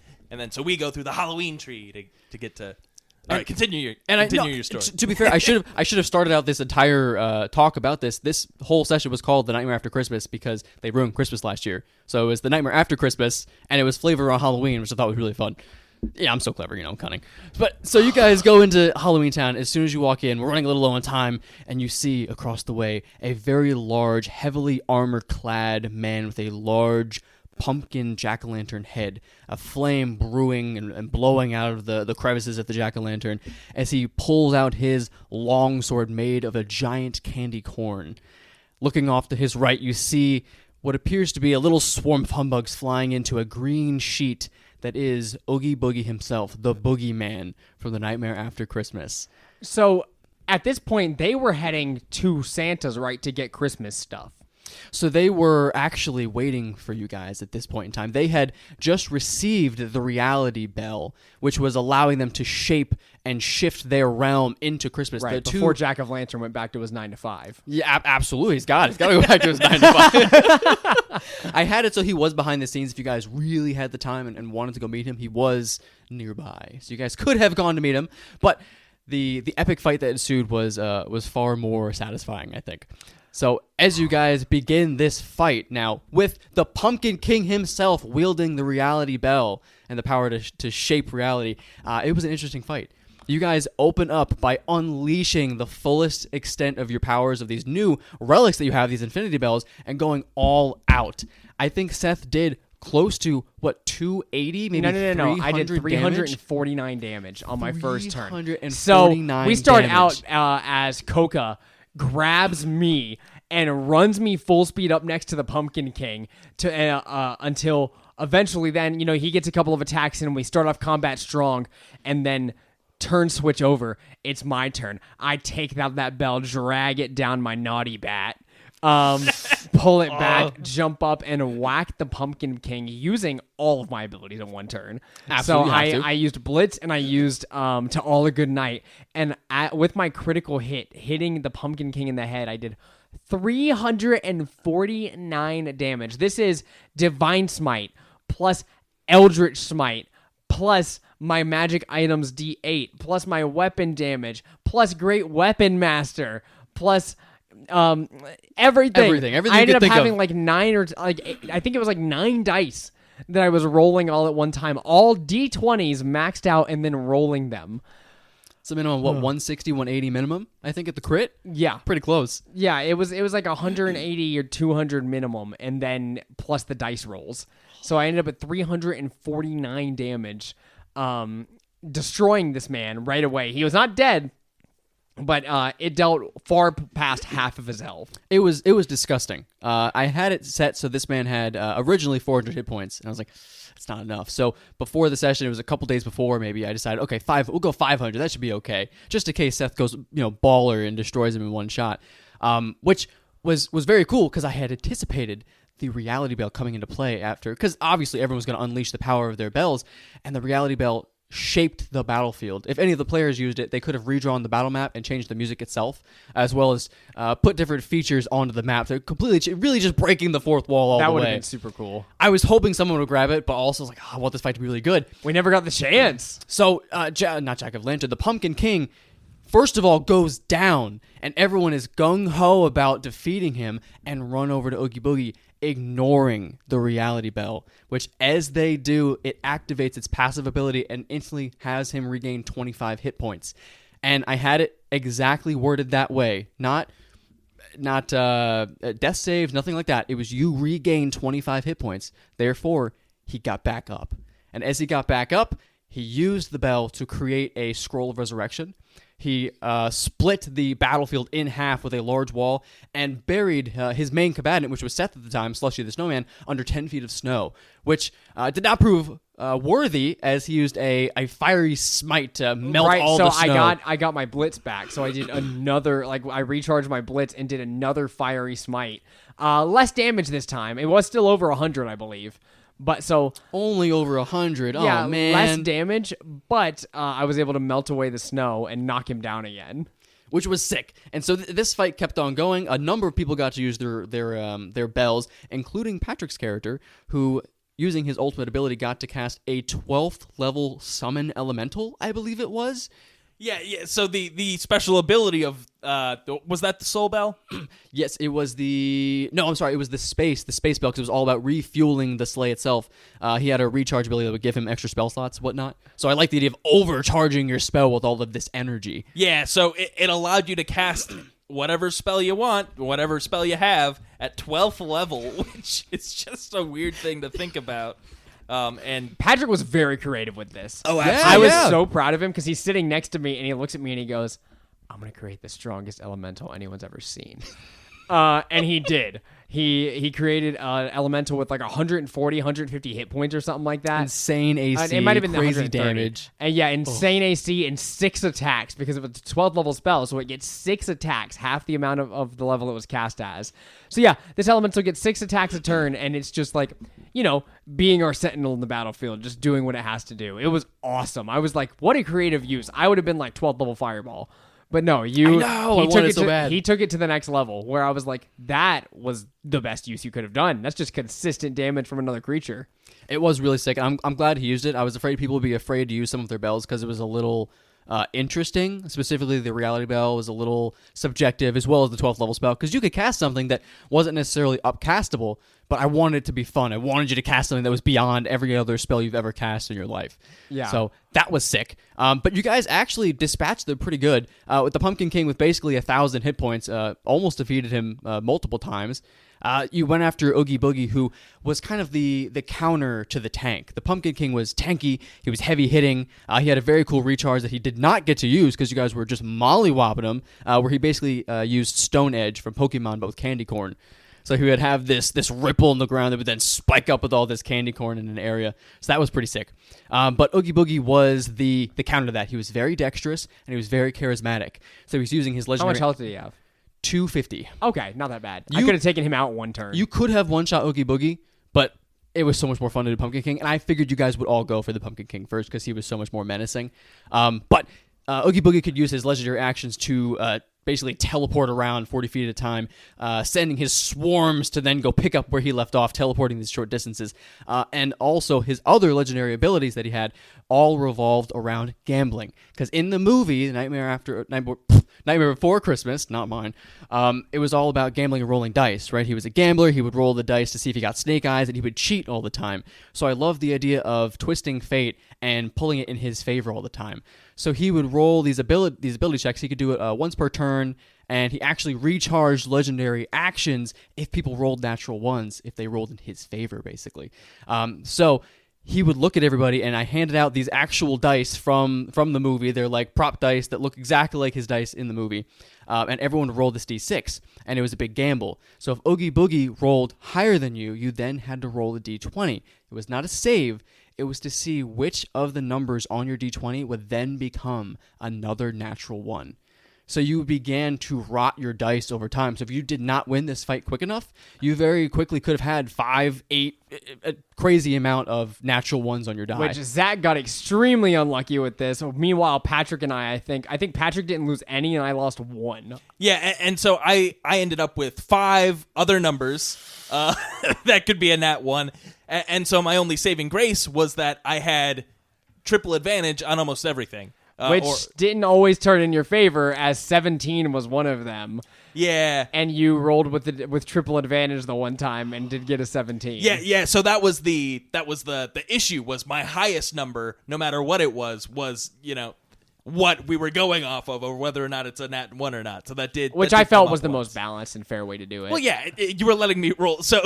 so we go through the Halloween tree to get to. All right, continue your story. To be fair, I should have started out this entire talk about this. This whole session was called The Nightmare After Christmas because they ruined Christmas last year. So it was The Nightmare After Christmas, and it was flavor on Halloween, which I thought was really fun. Yeah, I'm so clever, I'm cunning. But so you guys go into Halloween Town. As soon as you walk in, we're running a little low on time, and you see across the way a very large, heavily armor-clad man with a large pumpkin jack-o'-lantern head, a flame brewing and blowing out of the crevices of the jack-o'-lantern as he pulls out his long sword made of a giant candy corn. Looking off to his right, you see what appears to be a little swarm of humbugs flying into a green sheet that is Oogie Boogie himself, the Boogeyman from The Nightmare After Christmas. So at this point, they were heading to Santa's, right, to get Christmas stuff. So they were actually waiting for you guys at this point in time. They had just received the reality bell, which was allowing them to shape and shift their realm into Christmas. Right, before Jack-o'-lantern went back to his 9 to 5. Yeah, absolutely. He's got to go back to his 9 to 5. I had it so he was behind the scenes. If you guys really had the time and wanted to go meet him, he was nearby. So you guys could have gone to meet him, but the epic fight that ensued was far more satisfying, I think. So as you guys begin this fight now, with the Pumpkin King himself wielding the reality bell and the power to shape reality, it was an interesting fight. You guys open up by unleashing the fullest extent of your powers of these new relics that you have, these infinity bells, and going all out. I think Seth did close to, 280, maybe No. I did 349 damage on my first turn. So we start out as Coca grabs me and runs me full speed up next to the Pumpkin King until eventually then, he gets a couple of attacks in and we start off combat strong and then turn switch over. It's my turn. I take out that bell, drag it down my naughty bat, pull it back, jump up and whack the Pumpkin King using all of my abilities in one turn. Absolutely. So I used Blitz and I used To All a Good Night, and with my critical hitting the Pumpkin King in the head, I did 349 damage. This is Divine Smite plus Eldritch Smite plus my magic items D8 plus my weapon damage plus Great Weapon Master plus everything. I ended up having like 9 I think it was like 9 dice that I was rolling all at one time, all D20s maxed out and then rolling them. So minimum, 160, 180 minimum, I think, at the crit? Yeah. Pretty close. Yeah, it was like 180 or 200 minimum, and then plus the dice rolls. So I ended up at 349 damage, destroying this man right away. He was not dead, but it dealt far past half of his health. It was disgusting. I had it set so this man had originally 400 hit points, and I was like, it's not enough. So before the session, it was a couple days before, maybe I decided, okay, we'll go 500. That should be okay, just in case Seth goes, baller and destroys him in one shot, which was very cool because I had anticipated the reality bell coming into play after, because obviously everyone was going to unleash the power of their bells, and the reality bell shaped the battlefield. If any of the players used it, they could have redrawn the battle map and changed the music itself, as well as put different features onto the map. They're completely, really just breaking the fourth wall all the way. That would have been super cool. I was hoping someone would grab it, but also was like, I want this fight to be really good. We never got the chance. So, not Jack-o'-lantern, the Pumpkin King, first of all, goes down, and everyone is gung-ho about defeating him and run over to Oogie Boogie, ignoring the reality bell, which as they do, it activates its passive ability and instantly has him regain 25 hit points. And I had it exactly worded that way. Not death saves, nothing like that. It was you regain 25 hit points. Therefore, he got back up. And as he got back up, he used the bell to create a scroll of resurrection. He split the battlefield in half with a large wall and buried his main combatant, which was Seth at the time, Slushy the Snowman, under 10 feet of snow, which did not prove worthy, as he used a fiery smite to melt all the snow. So I got my blitz back, so I did another, I recharged my blitz and did another fiery smite. Less damage this time. It was still over 100, I believe. But so only over 100. Yeah, oh man, less damage, but I was able to melt away the snow and knock him down again, which was sick. And so this fight kept on going. A number of people got to use their bells, including Patrick's character, who, using his ultimate ability, got to cast a 12th level summon elemental, I believe it was. Yeah. So the special ability of was that the soul bell? Yes, it was it was the space bell, because it was all about refueling the sleigh itself. He had a recharge ability that would give him extra spell slots, whatnot. So I like the idea of overcharging your spell with all of this energy. Yeah. So it allowed you to cast whatever spell you want, whatever spell you have at 12th level, which is just a weird thing to think about. And Patrick was very creative with this. Oh, absolutely. I was Yeah. so proud of him because he's sitting next to me and he looks at me and he goes, I'm going to create the strongest elemental anyone's ever seen. And he did. He created an elemental with like 140, 150 hit points or something like that. Insane AC, It might have been crazy 130. damage. And yeah, insane AC and 6 attacks because it was a 12th level spell, so it gets 6 attacks, half the amount of the level it was cast as. So yeah, this elemental gets 6 attacks a turn, and it's just like, being our sentinel in the battlefield, just doing what it has to do. It was awesome. I was like, what a creative use. I would have been like 12th level fireball. But no, I wanted it so bad. He took it to the next level where I was like, that was the best use you could have done. That's just consistent damage from another creature. It was really sick. I'm glad he used it. I was afraid people would be afraid to use some of their bells because it was a little interesting. Specifically, the reality bell was a little subjective, as well as the 12th level spell, because you could cast something that wasn't necessarily upcastable, but I wanted it to be fun. I wanted you to cast something that was beyond every other spell you've ever cast in your life. Yeah. So that was sick. But you guys actually dispatched them pretty good. With the Pumpkin King with basically 1,000 hit points, almost defeated him multiple times. You went after Oogie Boogie, who was kind of the counter to the tank. The Pumpkin King was tanky. He was heavy hitting. He had a very cool recharge that he did not get to use because you guys were just mollywopping him, where he basically used Stone Edge from Pokemon, but with candy corn. So he would have this ripple in the ground that would then spike up with all this candy corn in an area. So that was pretty sick. But Oogie Boogie was the counter to that. He was very dexterous, and he was very charismatic. So he was using his How legendary... much health did he have? 250. Okay, not that bad. I could have taken him out one turn. You could have one-shot Oogie Boogie, but it was so much more fun to do Pumpkin King, and I figured you guys would all go for the Pumpkin King first because he was so much more menacing. But Oogie Boogie could use his legendary actions to basically teleport around 40 feet at a time, sending his swarms to then go pick up where he left off, teleporting these short distances. And also his other legendary abilities that he had all revolved around gambling. Because in the movie, Nightmare Before Christmas, not mine, it was all about gambling and rolling dice, right? He was a gambler. He would roll the dice to see if he got snake eyes, and he would cheat all the time. So I love the idea of twisting fate and pulling it in his favor all the time. So he would roll these ability checks. He could do it once per turn, and he actually recharged legendary actions if people rolled natural ones, if they rolled in his favor, basically. So he would look at everybody, and I handed out these actual dice from the movie. They're like prop dice that look exactly like his dice in the movie. And everyone would roll this D6, and it was a big gamble. So if Oogie Boogie rolled higher than you, you then had to roll a D20. It was not a save. It was to see which of the numbers on your D20 would then become another natural one. So you began to rot your dice over time. So if you did not win this fight quick enough, you very quickly could have had 5, 8, a crazy amount of natural ones on your die. Which Zach got extremely unlucky with this. Meanwhile, Patrick and I think Patrick didn't lose any and I lost 1. Yeah, and so I ended up with 5 other numbers that could be a nat 1. And so my only saving grace was that I had triple advantage on almost everything. Which didn't always turn in your favor, as 17 was one of them. Yeah. And you rolled with triple advantage the one time and did get a 17. Yeah. So that was the issue. Was my highest number, no matter what it was what we were going off of, or whether or not it's a nat 1 or not. So that did, which I felt was the most balanced and fair way to do it. Well, yeah, you were letting me roll, so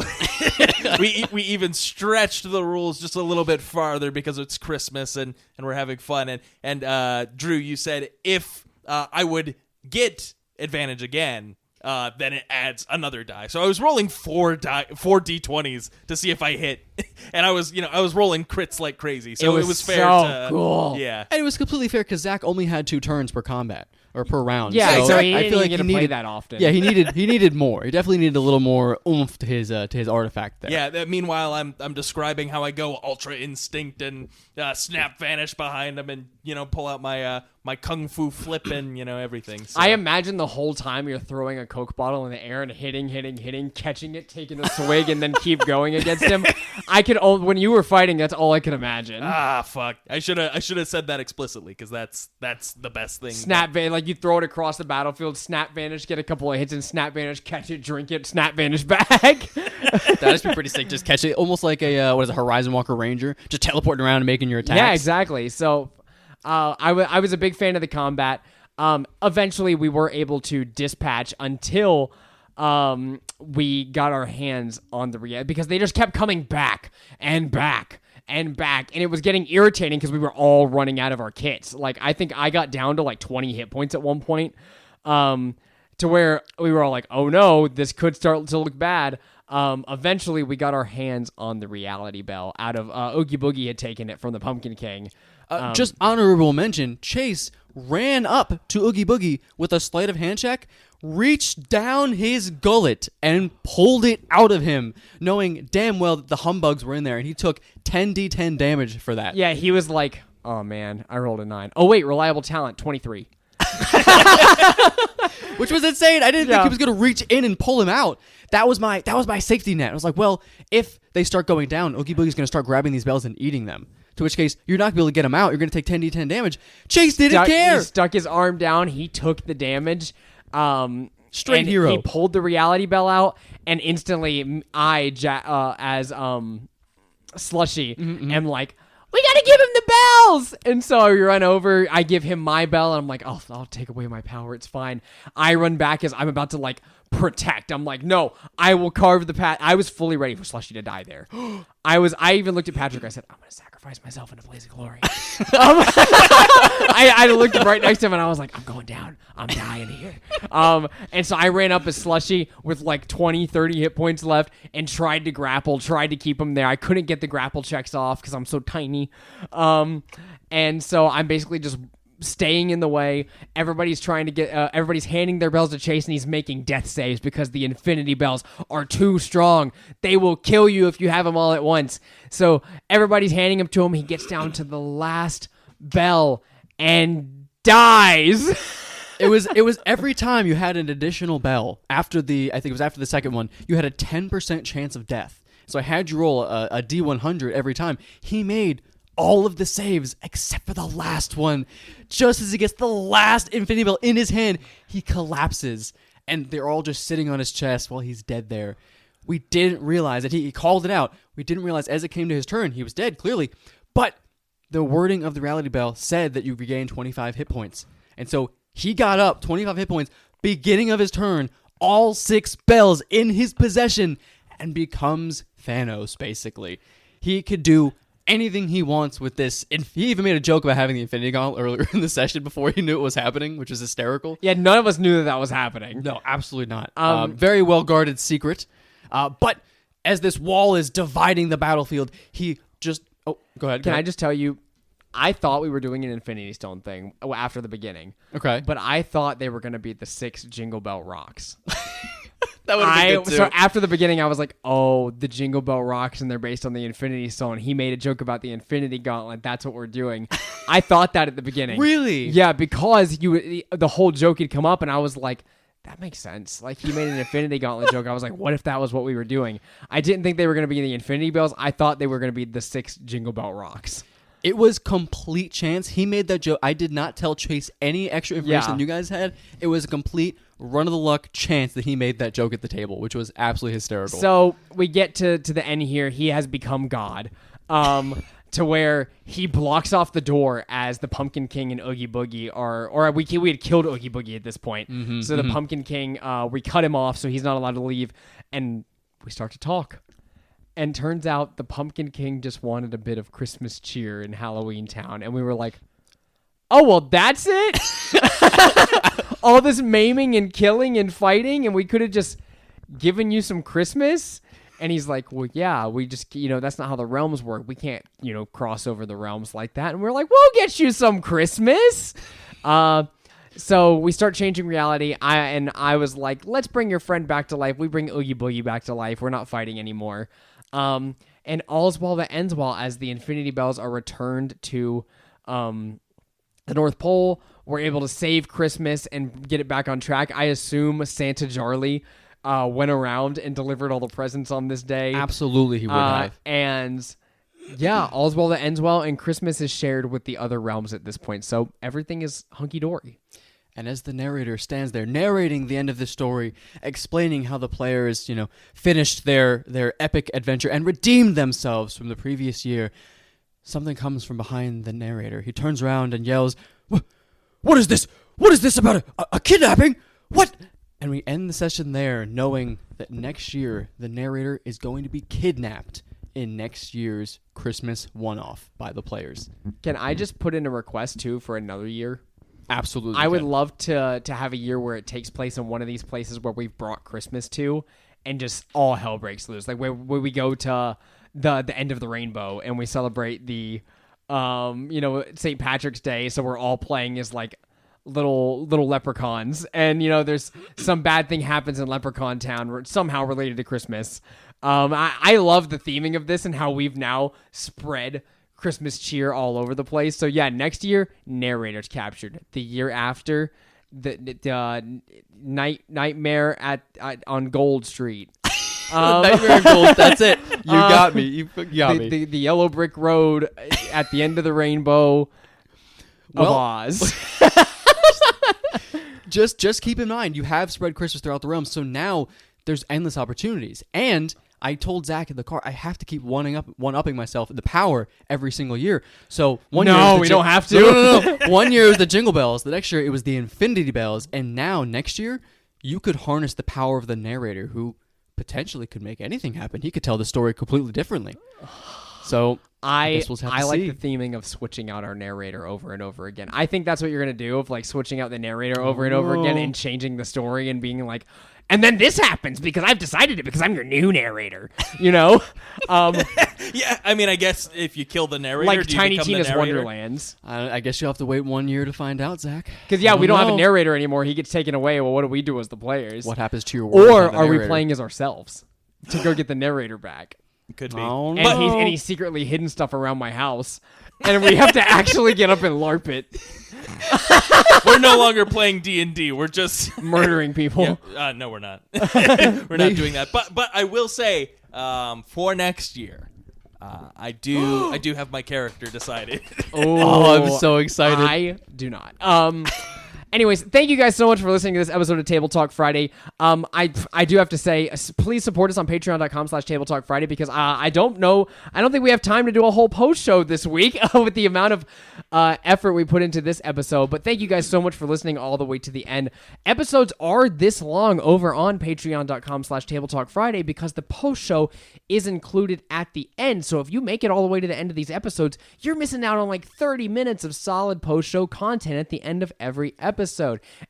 we even stretched the rules just a little bit farther because it's Christmas and we're having fun. And Drew, you said if I would get advantage again, then it adds another die. So I was rolling 4 d20s to see if I hit, and I was rolling crits like crazy. So it was fair. So cool. Yeah, and it was completely fair because Zach only had 2 turns per combat or per round. Yeah, so he I feel like didn't get to play that often. Yeah, he needed more. He definitely needed a little more oomph to his artifact there. Yeah. Meanwhile, I'm describing how I go Ultra Instinct and Snap Vanish behind him, and pull out my my Kung Fu Flip and everything. So. I imagine the whole time you're throwing a Coke bottle in the air and hitting, catching it, taking a swig, and then keep going against him. When you were fighting, that's all I could imagine. Ah, fuck! I should have said that explicitly because that's the best thing. Snap Vanish, like you throw it across the battlefield, Snap Vanish, get a couple of hits, and Snap Vanish, catch it, drink it, Snap Vanish back. That'd be pretty sick. Just catch it, almost like a Horizon Walker Ranger, just teleporting around and making your attacks. Yeah, exactly. So, I was a big fan of the combat. Eventually, we were able to dispatch until we got our hands on the reality, because they just kept coming back and back and back, and it was getting irritating because we were all running out of our kits. Like, I think I got down to like 20 hit points at one point, to where we were all like, oh no, this could start to look bad. Eventually we got our hands on the reality bell out of Oogie Boogie had taken it from the Pumpkin King. Just honorable mention, Chase ran up to Oogie Boogie with a sleight of hand check, reached down his gullet, and pulled it out of him, knowing damn well that the humbugs were in there, and he took 10d10 damage for that. Yeah, he was like, oh man, I rolled a 9. Oh wait, reliable talent, 23. Which was insane. I didn't think he was going to reach in and pull him out. That was my safety net. I was like, well, if they start going down, Oogie Boogie's going to start grabbing these bells and eating them. To which case, you're not going to be able to get him out. You're going to take 10d10 damage. Chase didn't care. He stuck his arm down. He took the damage. Straight hero. He pulled the reality bell out, and instantly I, as Slushy, am like, we gotta give him the bells! And so I run over, I give him my bell, and I'm like, oh, I'll take away my power, it's fine. I run back as I'm about to, like, protect. I'm like, no, I will carve the path. I was fully ready for Slushy to die there. I even looked at Patrick, I said, I'm gonna sacrifice myself in a blaze of glory. I looked right next to him, and I was like, I'm going down. I'm dying here. And so I ran up as Slushy with like 20, 30 hit points left and tried to grapple, tried to keep him there. I couldn't get the grapple checks off because I'm so tiny. And so I'm basically just staying in the way. Everybody's trying to get, everybody's handing their bells to Chase, and he's making death saves because the infinity bells are too strong. They will kill you if you have them all at once. So everybody's handing them to him. He gets down to the last bell and dies. It was every time you had an additional bell after I think it was after the second one, you had a 10% chance of death. So I had you roll a D100 every time. He made all of the saves except for the last one. Just as he gets the last infinity bell in his hand, he collapses, and they're all just sitting on his chest while he's dead there. We didn't realize that he called it out. We didn't realize as it came to his turn, he was dead, clearly. But the wording of the reality bell said that you regained 25 hit points. And so he got up 25 hit points, beginning of his turn, all 6 bells in his possession, and becomes Thanos, basically. He could do anything he wants with this. And he even made a joke about having the Infinity Gauntlet earlier in the session before he knew it was happening, which is hysterical. Yeah, none of us knew that was happening. No, absolutely not. Very well-guarded secret. But as this wall is dividing the battlefield, he just... Oh, go ahead. Can I just tell you, I thought we were doing an Infinity Stone thing after the beginning. Okay. But I thought they were going to be the 6 Jingle Bell Rocks. That would have been good too. So after the beginning, I was like, oh, the Jingle Bell Rocks, and they're based on the Infinity Stone. He made a joke about the Infinity Gauntlet. That's what we're doing. I thought that at the beginning. Really? Yeah, because the whole joke had come up, and I was like, that makes sense. Like, he made an Infinity Gauntlet joke. I was like, what if that was what we were doing? I didn't think they were going to be the Infinity Bells. I thought they were going to be the 6 Jingle Bell Rocks. It was complete chance. He made that joke. I did not tell Chase any extra information than you guys had. It was a complete run-of-the-luck chance that he made that joke at the table, which was absolutely hysterical. So we get to the end here. He has become God. To where he blocks off the door as the Pumpkin King and Oogie Boogie we had killed Oogie Boogie at this point. So the Pumpkin King, we cut him off so he's not allowed to leave, and we start to talk. And turns out the Pumpkin King just wanted a bit of Christmas cheer in Halloween Town, and we were like, oh, well, that's it? All this maiming and killing and fighting, and we could have just given you some Christmas? And he's like, well, yeah, we just, that's not how the realms work. We can't, cross over the realms like that. And we're like, we'll get you some Christmas. So we start changing reality. I was like, let's bring your friend back to life. We bring Oogie Boogie back to life. We're not fighting anymore. And all's well that ends well as the Infinity Bells are returned to the North Pole. We're able to save Christmas and get it back on track. I assume Santa Jarly went around and delivered all the presents on this day. Absolutely, he would have. And yeah, all's well that ends well, and Christmas is shared with the other realms at this point. So everything is hunky-dory. And as the narrator stands there narrating the end of the story, explaining how the players, finished their epic adventure and redeemed themselves from the previous year, something comes from behind the narrator. He turns around and yells, "What is this? What is this about a kidnapping? What? And we end the session there knowing that next year the narrator is going to be kidnapped in next year's Christmas one-off by the players. Can I just put in a request, too, for another year? Absolutely. I would love to have a year where it takes place in one of these places where we've brought Christmas to, and just all hell breaks loose. Like where we go to the end of the rainbow and we celebrate the St. Patrick's Day, so we're all playing as like little leprechauns, and there's some bad thing happens in Leprechaun Town somehow related to Christmas. I love the theming of this and how we've now spread Christmas cheer all over the place. So yeah, next year narrators captured. The year after, the Nightmare on Gold Street. Nightmare on Gold. That's it. You got me. You got me. The yellow brick road at the end of the rainbow of Oz. Just keep in mind, you have spread Christmas throughout the realm, so now there's endless opportunities. And I told Zach in the car, I have to keep one-upping myself the power every single year. So one year we don't have to. No. 1 year it was the Jingle Bells. The next year it was the Infinity Bells. And now next year you could harness the power of the narrator, who potentially could make anything happen. He could tell the story completely differently. So I like the theming of switching out our narrator over and over again. I think that's what you're going to do, of like switching out the narrator over and over again and changing the story and being like, and then this happens because I've decided it because I'm your new narrator, Yeah, I mean, I guess if you kill the narrator, like do you Tiny become Tina's the narrator? Wonderlands. I guess you'll have to wait 1 year to find out, Zach. Because we don't have a narrator anymore. He gets taken away. Well, what do we do as the players? What happens to your world? Or are we playing as ourselves to go get the narrator back? Could be. Oh, no. And he's secretly hidden stuff around my house, and we have to actually get up and LARP it. We're no longer playing D&D. We're just murdering people. Yeah, no, we're not. We're not doing that. But I will say, for next year, I do have my character decided. Oh, I'm so excited. I do not. Anyways, thank you guys so much for listening to this episode of Table Talk Friday. I do have to say, please support us on patreon.com/Table Talk Friday, because I don't think we have time to do a whole post show this week with the amount of effort we put into this episode. But thank you guys so much for listening all the way to the end. Episodes are this long over on patreon.com/Table Talk Friday because the post show is included at the end. So if you make it all the way to the end of these episodes, you're missing out on like 30 minutes of solid post show content at the end of every episode.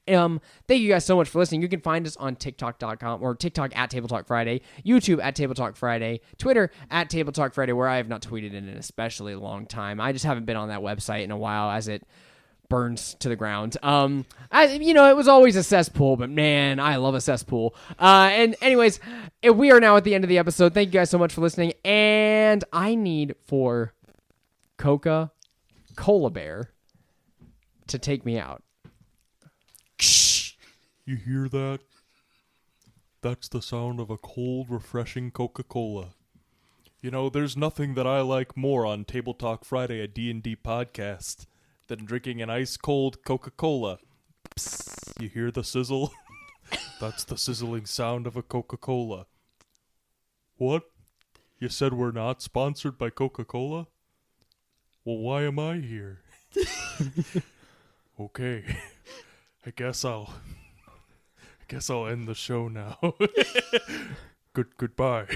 Thank you guys so much for listening. You can find us on TikTok.com or TikTok at Table Talk Friday, YouTube at Table Talk Friday, Twitter at Table Talk Friday, where I have not tweeted in an especially long time. I just haven't been on that website in a while as it burns to the ground. It was always a cesspool, but man, I love a cesspool. And anyways, we are now at the end of the episode. Thank you guys so much for listening. And I need for Coca-Cola Bear to take me out. You hear that? That's the sound of a cold, refreshing Coca-Cola. You know, there's nothing that I like more on Table Talk Friday, a D&D podcast, than drinking an ice-cold Coca-Cola. Psst, you hear the sizzle? That's the sizzling sound of a Coca-Cola. What? You said we're not sponsored by Coca-Cola? Well, why am I here? Okay. I guess I'll end the show now. Goodbye.